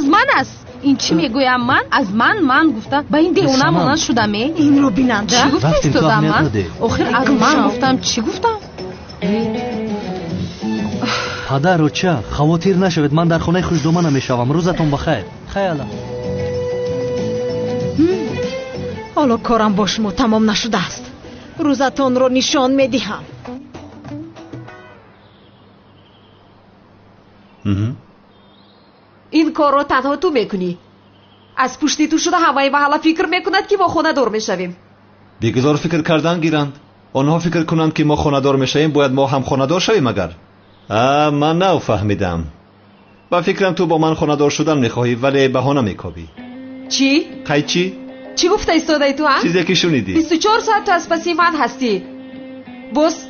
من است.
این چی میگویم من؟ از من گفتم با این دیوانه مانند شدم.
این رو بیننده
چی گفته ایستادم من؟ آخر از من گفتم چی گفتم؟
پدر و چه خواتیر نشوید، من در خونه خوش دومه نمیشوم. روزتون بخیر. خیلی
حالا کارم با شما تمام نشده است، روزتون رو نشان میدهم.
این کار رو تنها تو میکنی. از پشتی تو شده همه محله فکر میکند که ما خونه دار میشویم.
بیگذار فکر کردن گیرند. آنها فکر کنند که ما خونه دار میشویم، باید ما هم خونه دار شویم. مگر من نو فهمیدم. با فکرم تو با من خونه دار شدن میخواهی ولی بهانه میکوبی.
چی؟ چی گفته ایستاده تو هم؟
چیزی که شنیدی.
24 ساعت تو از پسی من هستی. بس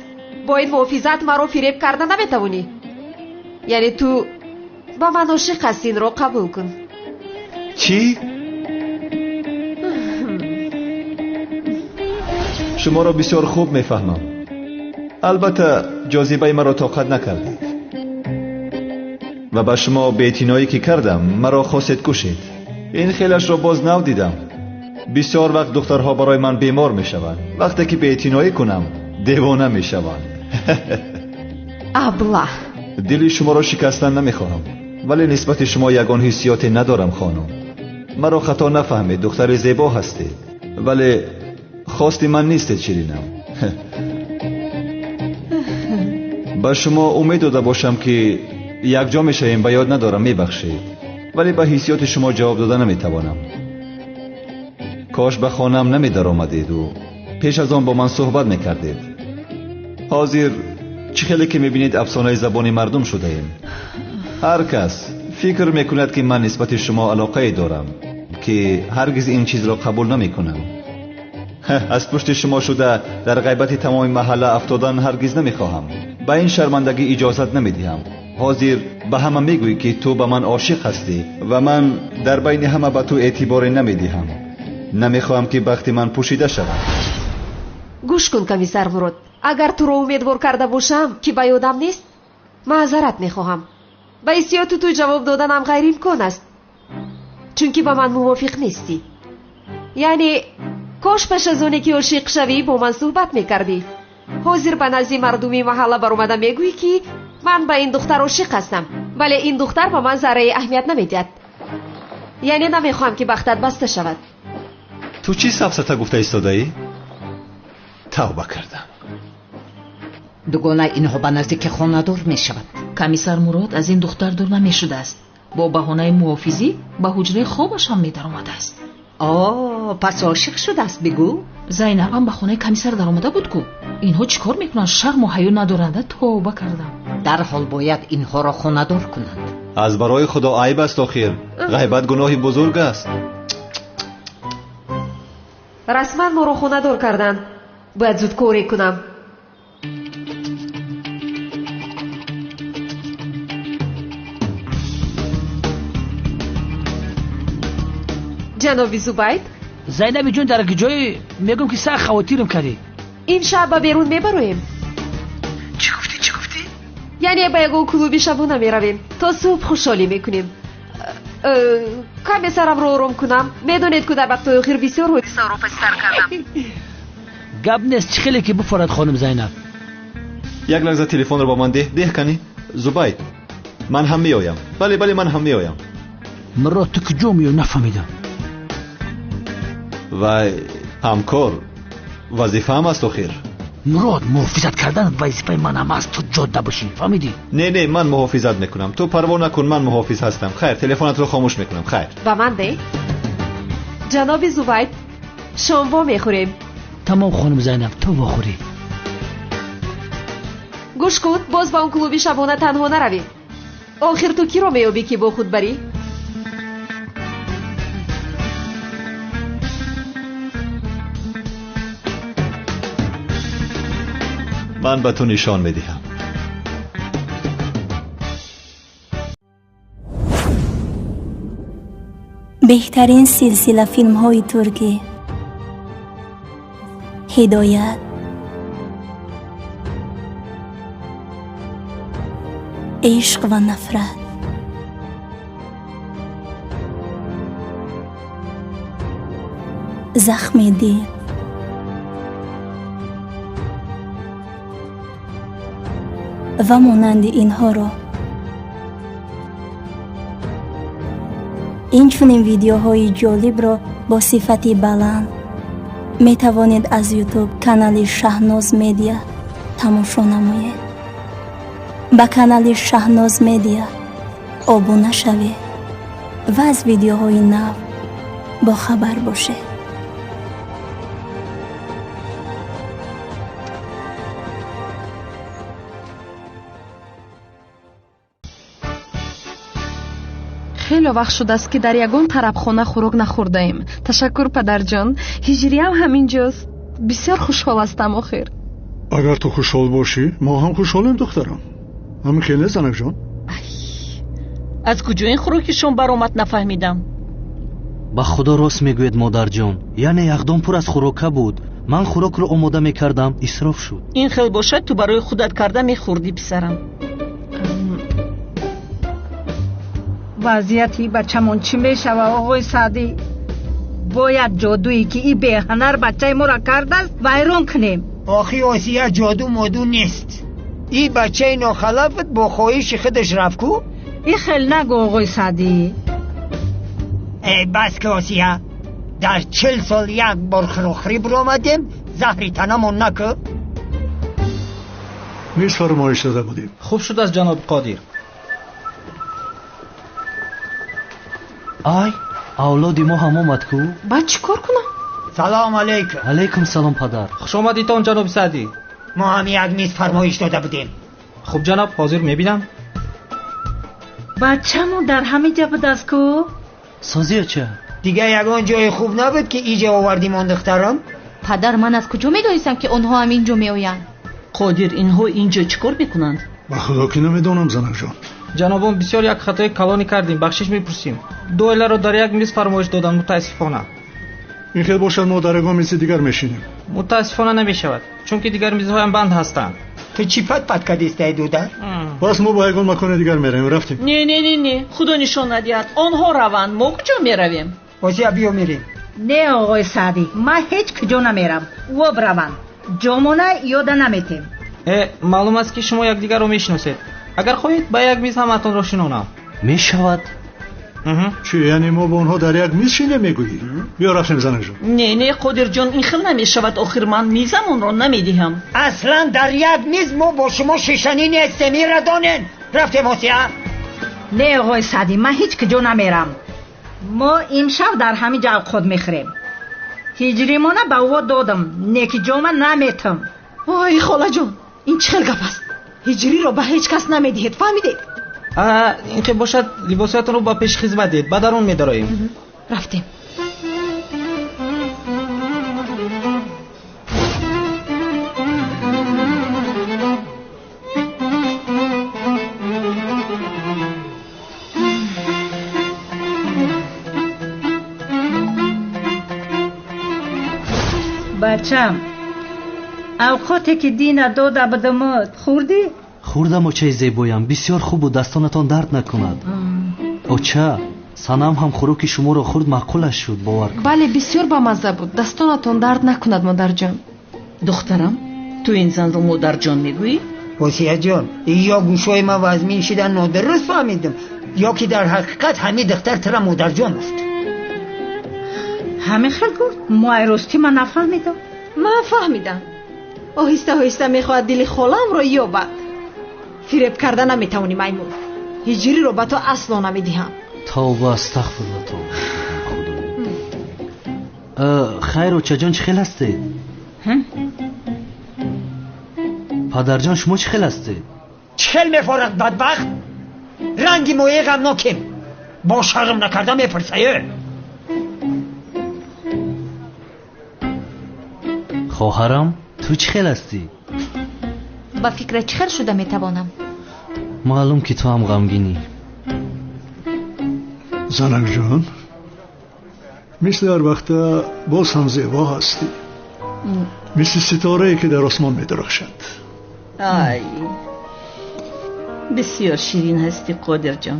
با این محافظت مرا فریب کردن نمیتوانی. یعنی تو با من عاشق هستی، این رو قبول کن.
چی؟ شما را بسیار خوب میفهمم. البته جاذبه مرا طاقت نکردید و به شما بی‌اعتنایی که کردم مرا خواستید کشید. این خیلش را باز نو دیدم. بسیار وقت دخترها برای من بیمار میشوند. وقتی که بی‌اعتنایی کنم دیوانه میشوند.
ابله.
دل شما را شکستن نمیخواهم ولی نسبت شما یگان حسیاتی ندارم خانم. مرا خطا نفهمید، دختر زیبا هستید ولی خواستی من نیستید شیرینم. با شما امید داده باشم که یک جا میشویم، به یاد ندارم، میبخشید ولی به حسیات شما جواب داده نمیتوانم. کاش به خانم نمیدر آمدید و پیش از آن با من صحبت میکردید. حاضر چه خیلی که میبینید افسانه زبانی مردم شده ایم. هر کس فکر میکند که من نسبت شما علاقه دارم که هرگز این چیز را قبول نمیکنم. از پشت شما شده در غیبت تمام محله افتادن هرگز نمیخواهم. به این شرمندگی اجازت نمیدهم. حاضر به همه میگویی که تو به من عاشق هستی و من در بین همه به تو اعتبار نمیدهم. نمیخواهم که بخت من پوشیده شود.
گوش کن کمیسر مراد، اگر تو رو امیدوار کرده باشم که به یادم نیست معذرت میخواهم. به حسیات تو جواب دادنم غیر امکان است، چون که با من موافق نیستی. یعنی کاش پس از اونی که عاشق شوی با من صحبت میکردی. حاضر به نزد مردمی محله بر اومده میگویی که من به این دختر عاشق هستم ولی این دختر به من ذره اهمیت نمیدهد. یعنی نمیخوام که بختت بسته شود.
تو چی سفسطه گفته ایستاده ای؟ توبه کردم.
دوگانه اینها به نزدیک خانه دار می شود.
کمیسر مراد از این دختر دور نمی شده است. با بهانه محافظی به حجره خوابش هم می در آمده است.
پس عاشق شده است بگو.
زینب هم به خانه کمیسر در آمده بود کو. اینها چیکار میکنند؟ شرم و حیا ندارند. توبه کردم.
در حال باید اینها را خانه دار کنند.
از برای خدا عیب است آخر. غیبت گناهی بزرگ است.
رسما ما رو خانه دار کردن، باید زود کاری کنم. جنابی زبید،
زینبی جون در جای میگم که سخت خواتیرم کردی.
این شب با بیرون میبرویم.
چی گفتی؟
یعنی با یکو کلوبی شبونه میرویم تا صبح خوشحالی میکنیم. کمی سرم رو آرام کنم. میدونید که در وقت آخر بسیار حدیث رو پستر کردم.
گپ نیست، چی خیلی که بفرد خانم زینب.
یک لحظه تلفن رو با من ده کنی. زبید، من هم میایم. بله من هم میایم.
مرا تو کجا میای نفهمیدم.
و همکار وظیفه هم است آخر.
مراد محافظت کردن وظیفه من هم است، تو جاده باشی، فهمیدی؟
نه من محافظت میکنم، تو پروا نکن، من محافظ هستم. خیر، تلفنت رو خاموش میکنم. خیر.
و من ده جناب زبید، شام میخوریم.
تمام خانم زینب، تو بخوری.
گوش کن، باز با اون کلوبی شبانه تنها نرویم. آخر تو کی رو میابی که با خود بری؟
من به تو نشان میدهم.
بهترین سلسله فیلم های ترکی، هدایت، عشق و نفرت، زخم دل، و مانند اینها را این چنین ویدیوهای جالب را با صفت بلند می توانید از یوتیوب کانال شهناز مدیا تماشا نمایید. با کانال شهناز مدیا ابونه شوید و از ویدیوهای نو با خبر باشید.
خیلی وقت شده است که در یگان طربخانه خوراک نخورده‌ایم. تشکر پدرجان. هجری هم همینجاست. بسیار خوشحال هستم آخر.
اگر تو خوشحال باشی ما هم خوشحالیم دخترم. همین خیلی زنک جان.
از کجا این خوراکشون برآمد نفهمیدم.
با خدا راست میگوید مادر جان، یعنی یخدان پر از خوراکه بود. من خوراک رو آماده میکردم اسراف شد.
این خیلی باشد تو برای خودت کرده میخوردی پسرم.
وضعیتی بچه‌مون چی میشوه آقای سعدی؟ باید جادویی که این بی‌هنر بچه ما را کرده است ویران کنیم.
آخی آسیه جادو مادو نیست. این بچه ناخلافت با خواهش خودش رفت کو؟
این خیلی نگو آقای سعدی.
ای بس که آسیه در 40 سال یک بار خروخری برآمدیم زهری تنمون نکه.
میز فرمایش داده بودیم.
خوب شد از جناب قادر.
ای اولادی ما هم آمد کو؟
باید چی کار کنم؟
سلام علیکم.
علیکم سلام پدر.
خوش آمدید تان جناب سعدی.
ما هم یک میز فرمایش داده بودیم.
خوب جناب حاضر میبینم.
بچه‌مون در همه جا بود است کو؟
سازی چه؟
دیگه یگان جای خوب نبود که اینجا آوردیم آن دخترم.
پدر من از کجا میدونستم که آنها هم اینجا میآیند؟
قادر اینها اینجا چیکار میکنند؟
با خدا که نمیدونم زنک جان.
جنابم بسیار یک خطای کلانی کردیم، بخشش میپرسیم. دو ایله را در یک میز فرمایش دادن متاسفانه.
این خیلی باشد ما در یگان میز دیگر میشینیم.
متاسفانه نمیشود چون که دیگر میزهای هم بند هستند.
تو چی پت کردیسته دودر؟
بس ما با یگان مکان دیگر میریم. رفتیم.
نه خدا نشان ندهد آنها روند، ما کجا میرویم؟
آسیا بیا میریم.
نه آقای سعدی من هیچ کجا نمیرم. و بروند جامونه یاد نمیتیم.
معلوم است که شما یکدیگر رو میشناسید. اگر خواهید با یک میز همتون را شنونم.
میشود؟
چی یعنی ما با اونها در یک میز شینه میگوییم؟ بیا رفتیم زنک جان.
نه قادر جان این خیلی نمیشود. آخر من میزمون را نمیدهم.
اصلا در یک میز ما با شما شیشنی نیستیم. را دانین. رفتیم آسیا.
نه آقای سعدی من هیچ کجا نمیرم. ما امشب در همین جا خود میخوریم. هجری مانه به او دادم نیکی جامه نمیتم.
آی خاله جان این چه گپ است؟ هجری رو به هیچ کس نمیدهید فهمیدید؟
این که باشد لباساتون رو با پیش خدمت دید بعد درون میداریم.
رفتیم.
بچم اوقاتی که دین داده بدمت خوردی؟
خوردم و چه زیبایم. بسیار خوب و دستانتان درد نکند. اوچه سنم هم خوراکی شما را خورد معقولش شد باور کن.
بله بسیار با مزه بود. دستانتان درد نکند مادر جان.
دخترم تو این زن رو مادر جان میگویی؟
آسیا جان یا گوشای ما وزمین شدن نادرست فهمیدم یا که در حقیقت همین دختر ترا مادر جان است.
همه خیلی گفت ما راستی من نفهمیدم.
من فهمیدم. آهسته میخواهد دل خالم را یابد. فریب کرده نمیتونی میمون. هجری رو به تو اصلا نمیدهم.
توبه استغفرالله. تو خیر و چه جان چه خیل هستی؟ پدر جان شما چه خیل هستی؟
چه خیل میفارد بدبخت؟ رنگی مویه غمناکیم. با شرم نکرده میپرسه.
خواهرم تو چه خیل هستی؟
ба фикра чӣ хел шуда метавонам?
маълум ки ту ҳам ғамгинӣ.
занак ҷон, мисли ҳар вақта боз ҳам зебо ҳастӣ. мисли ситорае ки дар осмон медарахшад.
ай бисёр ширин ҳастӣ қодирҷон.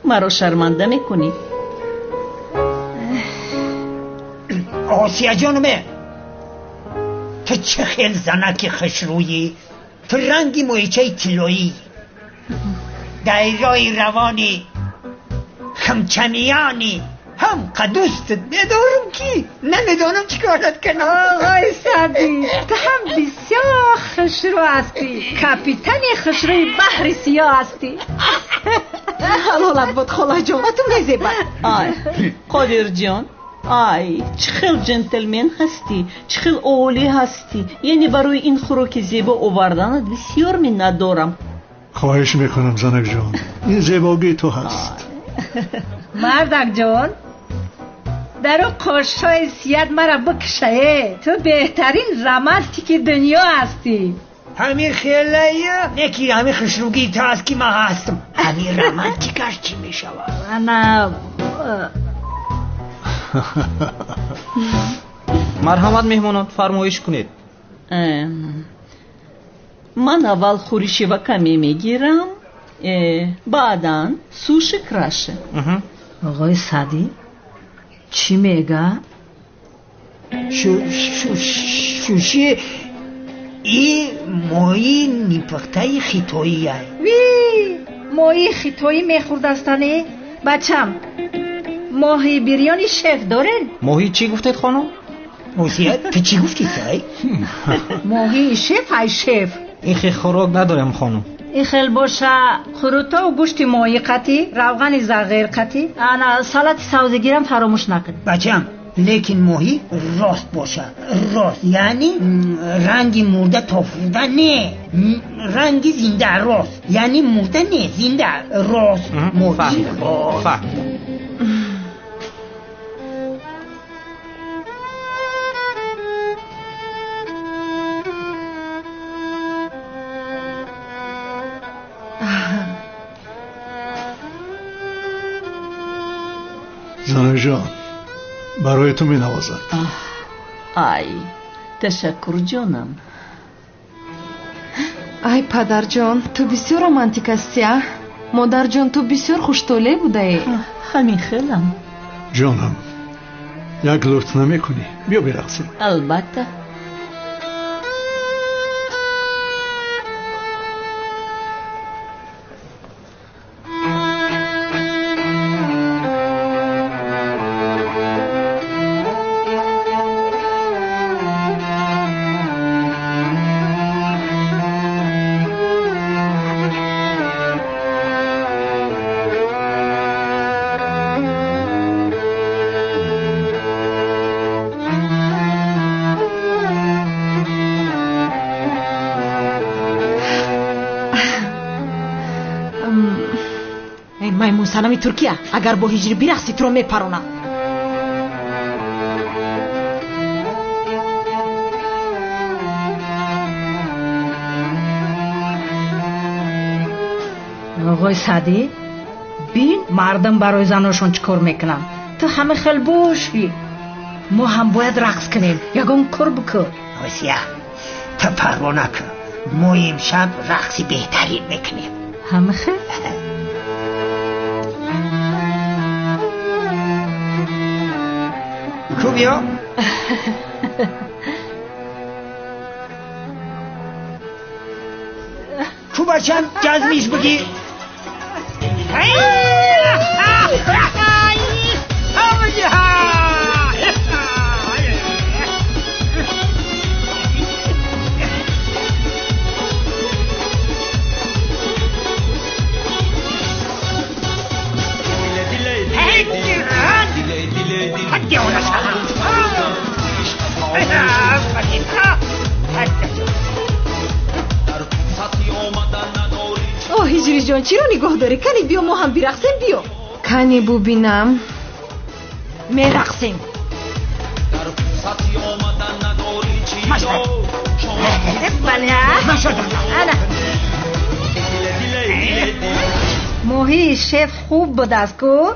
маро шарманда мекунӣ.
آسیا جانمه تو چه خیل زنکی خشرویی، تو رنگی مویچه تلویی، دایرای روانی همچنیانی، هم قدوستت ندارم کی نمیدانم چی کارت کنم.
آقای سعدی تو هم بسیار خشرو هستی، کاپیتان خشروی بحر سیاه هستی. حلالت بود خلا جان، تو مزیبا.
آی قادر جان، آی چه خیل جنتلمن هستی، چه خیل اولی هستی. یعنی برای این خوراک زیبا آوردنت بسیار منت دارم.
خواهش میکنم زنک جان، این زیباگی تو هست.
مردک جان در قاشای سیاد مرا بکشه، تو بهترین رمانتیک دنیا هستی.
همین خیلیه نکی همین خشروگی تو هست که من هستم. همین رمانتیکش چی میشود؟
انا
марҳамат меҳмонон, фармоиш кунед.
ман аввал хӯриши ва каме мегирам, баъдан суши краше.
آقای سعدی چی میگه؟
شوشی ای ماهی نیپختای خیتویی های.
وی ماهی خیتویی میخوردستانه؟ بچم ماهی بریانی شف دارن؟
ماهی چی گفتید خانم؟
موسیقی تو چی گفتی سای؟
ماهی شف های شف.
این خیلی خوراک ندارم خانم.
این خیلی باشه خروتا و گوشت ماهی قطی، روغن زغیر قطی، انا سالت سبزیگیرم فراموش نکن.
بچم لیکن ماهی راست باشه، راست یعنی رنگی مرده تافروده نه، رنگی زنده راست، یعنی مرده نه زنده راست ماهی راست.
زنک جان برای تو می نوازد.
ای تشکر جانم.
ай падарҷон ту бисёр романтик ҳастӣ. модарҷон ту бисёр хуштоле будаӣ.
ҳамин хелам.
جانم یک لطف نمی کنی؟ بیا برقصیم.
البته.
маймун санами туркия агар бо ҳиҷрӣ бирақсӣ туро мепаронам. оғои саъдӣ бин мардам барои заношон чӣ кор мекунам. ту ҳама хел бошӣ, мо ҳам бояд рақс кунем. ягон кор бикун.
осия ту парво накун, мо имшаб рақси беҳтарин мекунем.
ҳама хел
خوبیا؟ خوبشم جزمیش بگی.
اوه هجری جان چی رو نگاه داری؟ کنی بیا ما هم برقصیم. بیا
کنی ببینم.
میرقصیم.
بله انا موهی شف خوب بود است کو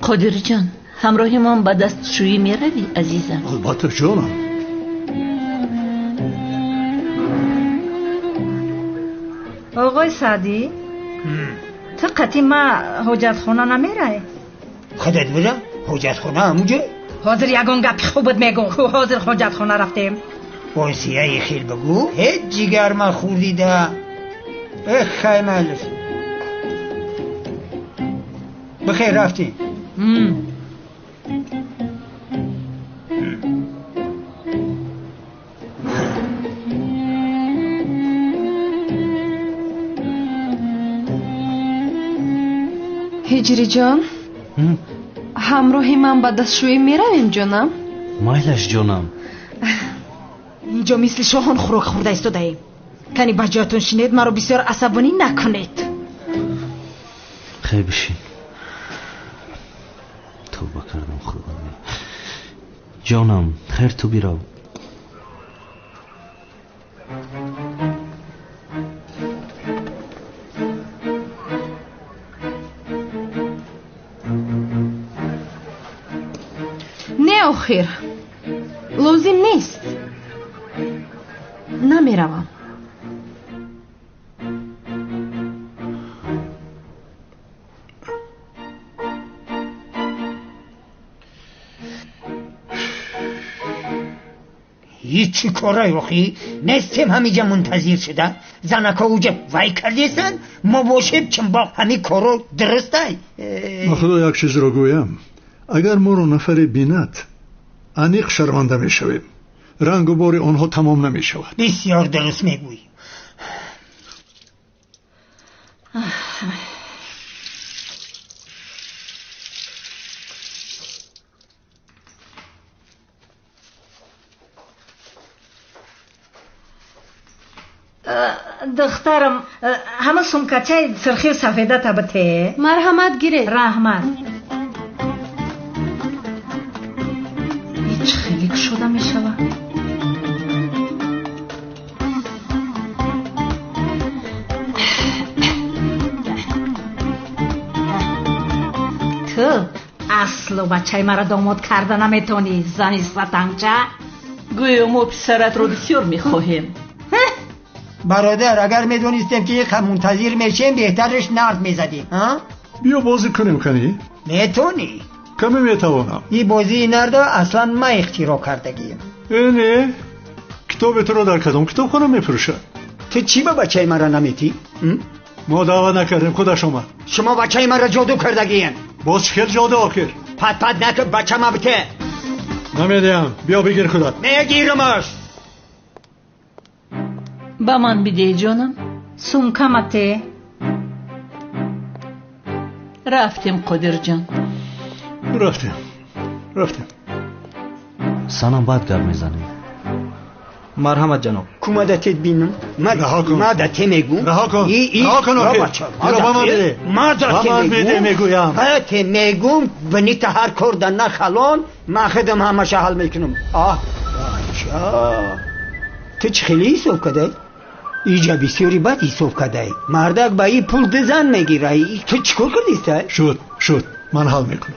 قادر جان همراهی من به دستشویی میروی عزیزم؟
البته جانم.
آقای سعدی تو قطعی ما حجت خونه نمیره؟
خودت برم حجت خونه همونجا؟
حاضر یگان گپی خوب بود میگو که حاضر حجت خونه رفتیم.
بایسیه خیل بگو هیچ جگر ما خوردی ده خیلی مالف بخیر رفتیم.
هجری جان همراهی من به دستشویی میرویم جانم؟
مایلش جانم.
اینجا مثل شاهان خوراک خورده ایستاده ایم. کنی بجاتون شنید مرا بسیار عصبانی نکنید.
خیلی بشین. توبه کردم خدا. جانم خیر تو بیرو.
نه آخر لازم نیست نمیروم.
هیچی کارای آخی نستیم همیجا منتظر شده زنکا اوجا وای کردیستن ما باشیم چون با همی کارو درسته.
خدا یک چیز رو گویم اگر ما رو نفر بیند انیق شرمنده می شویم رنگ و بار آنها تمام نمی شود.
بسیار درست میگویی.
دخترم همه سمکچه سرخی سفیده تبته
مرحمت گیره
رحمت هیچ خیلی شده می شود. تو اصل بچه مرا داماد کرده نمیتونی زنی ستنگچه
گویا ما پسرت رو بسیار میخواهیم.
برادر اگر میدونستیم که یک منتظر میشیم بهترش نرد میزدیم.
بیا بازی کنیم کنی؟
میتونی؟
کمی میتوانم.
این بازی نرد اصلا ما اختراع کردگیم.
نه کتاب تو رو در کدام کتاب خانم میفروشد؟
تو چی با بچه مرا نمیتی؟
ما دعوت نکردیم خودش آمد.
شما بچه مرا جادو کردگیم.
باز چکل جادو آخر
پت نکن بچه ما بته
نمیدیم. بیا بگیر خودت.
میگیرمش.
با من بده جانم.
سمکمته
رفتیم قادر جان.
رفتیم
سنم باید گرم میزنیم.
مرحمت جناب.
کمدتت بینم
رها کن.
مادت میگم
رها کن آخر مادت میگویم
هایت میگم بنیت هر کردن نخلان ما خدم همشه حل میکنم. تو چه خیلی ایسوف کده؟ ایجا بسیاری بد ایسوف کده. مردک با ای پول دزن میگیره. تو چکر کردیسته؟
شد من حل میکنم.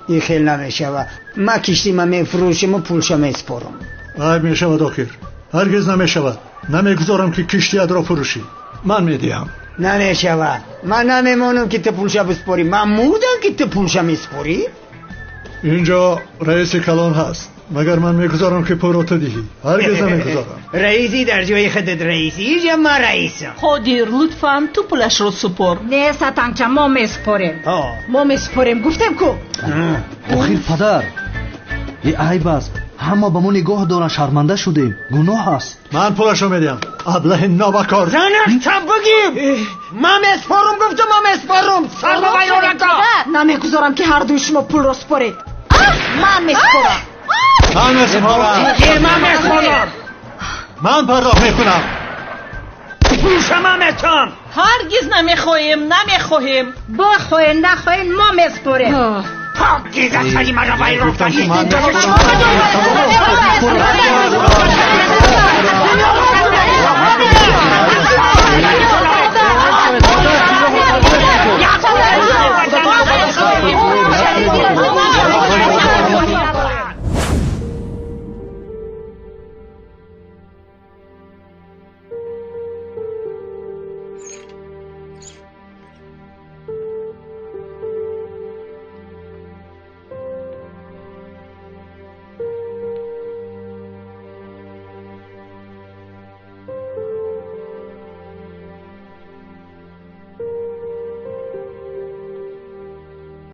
این خیلی نمیشه و ما کشتی ما میفروشم و پولشا میسپارم.
عیب میشود آخر هرگز نمیشود. نمیگذارم که کشتیت را فروشی. من میدیم.
نمیشود. من نمیمونم که تو پولشا بسپاری. من مودم که تو پولشا میسپاری.
اینجا رئیس کلان هست مگر من میگذارم که پول را تو دهی؟ هرگز نمیگذارم.
رئیسی در جای خودت رئیسی اینجا من رئیسم.
قادر لطفاً تو پولش رو سپار.
نه ستنگچه ما میسپاریم گفتم کو.
آخر پدر این عیب است. همه به ما نگاه دارن شرمنده شدیم. گناه است.
من پولشو میدم. ابله نابکار
زنش تب بگیم. من میسپارم گفتم من میسپارم. سر به بیرونکا.
نمیگذارم که هر دوی شما پول را سپارید. من میسپارم.
من پرداخت میکنم.
میفروشم همتان.
هرگز نمیخواهیم.
بخواین نخواین ما میسپریم.
پاک دیزه سری مرا باید رو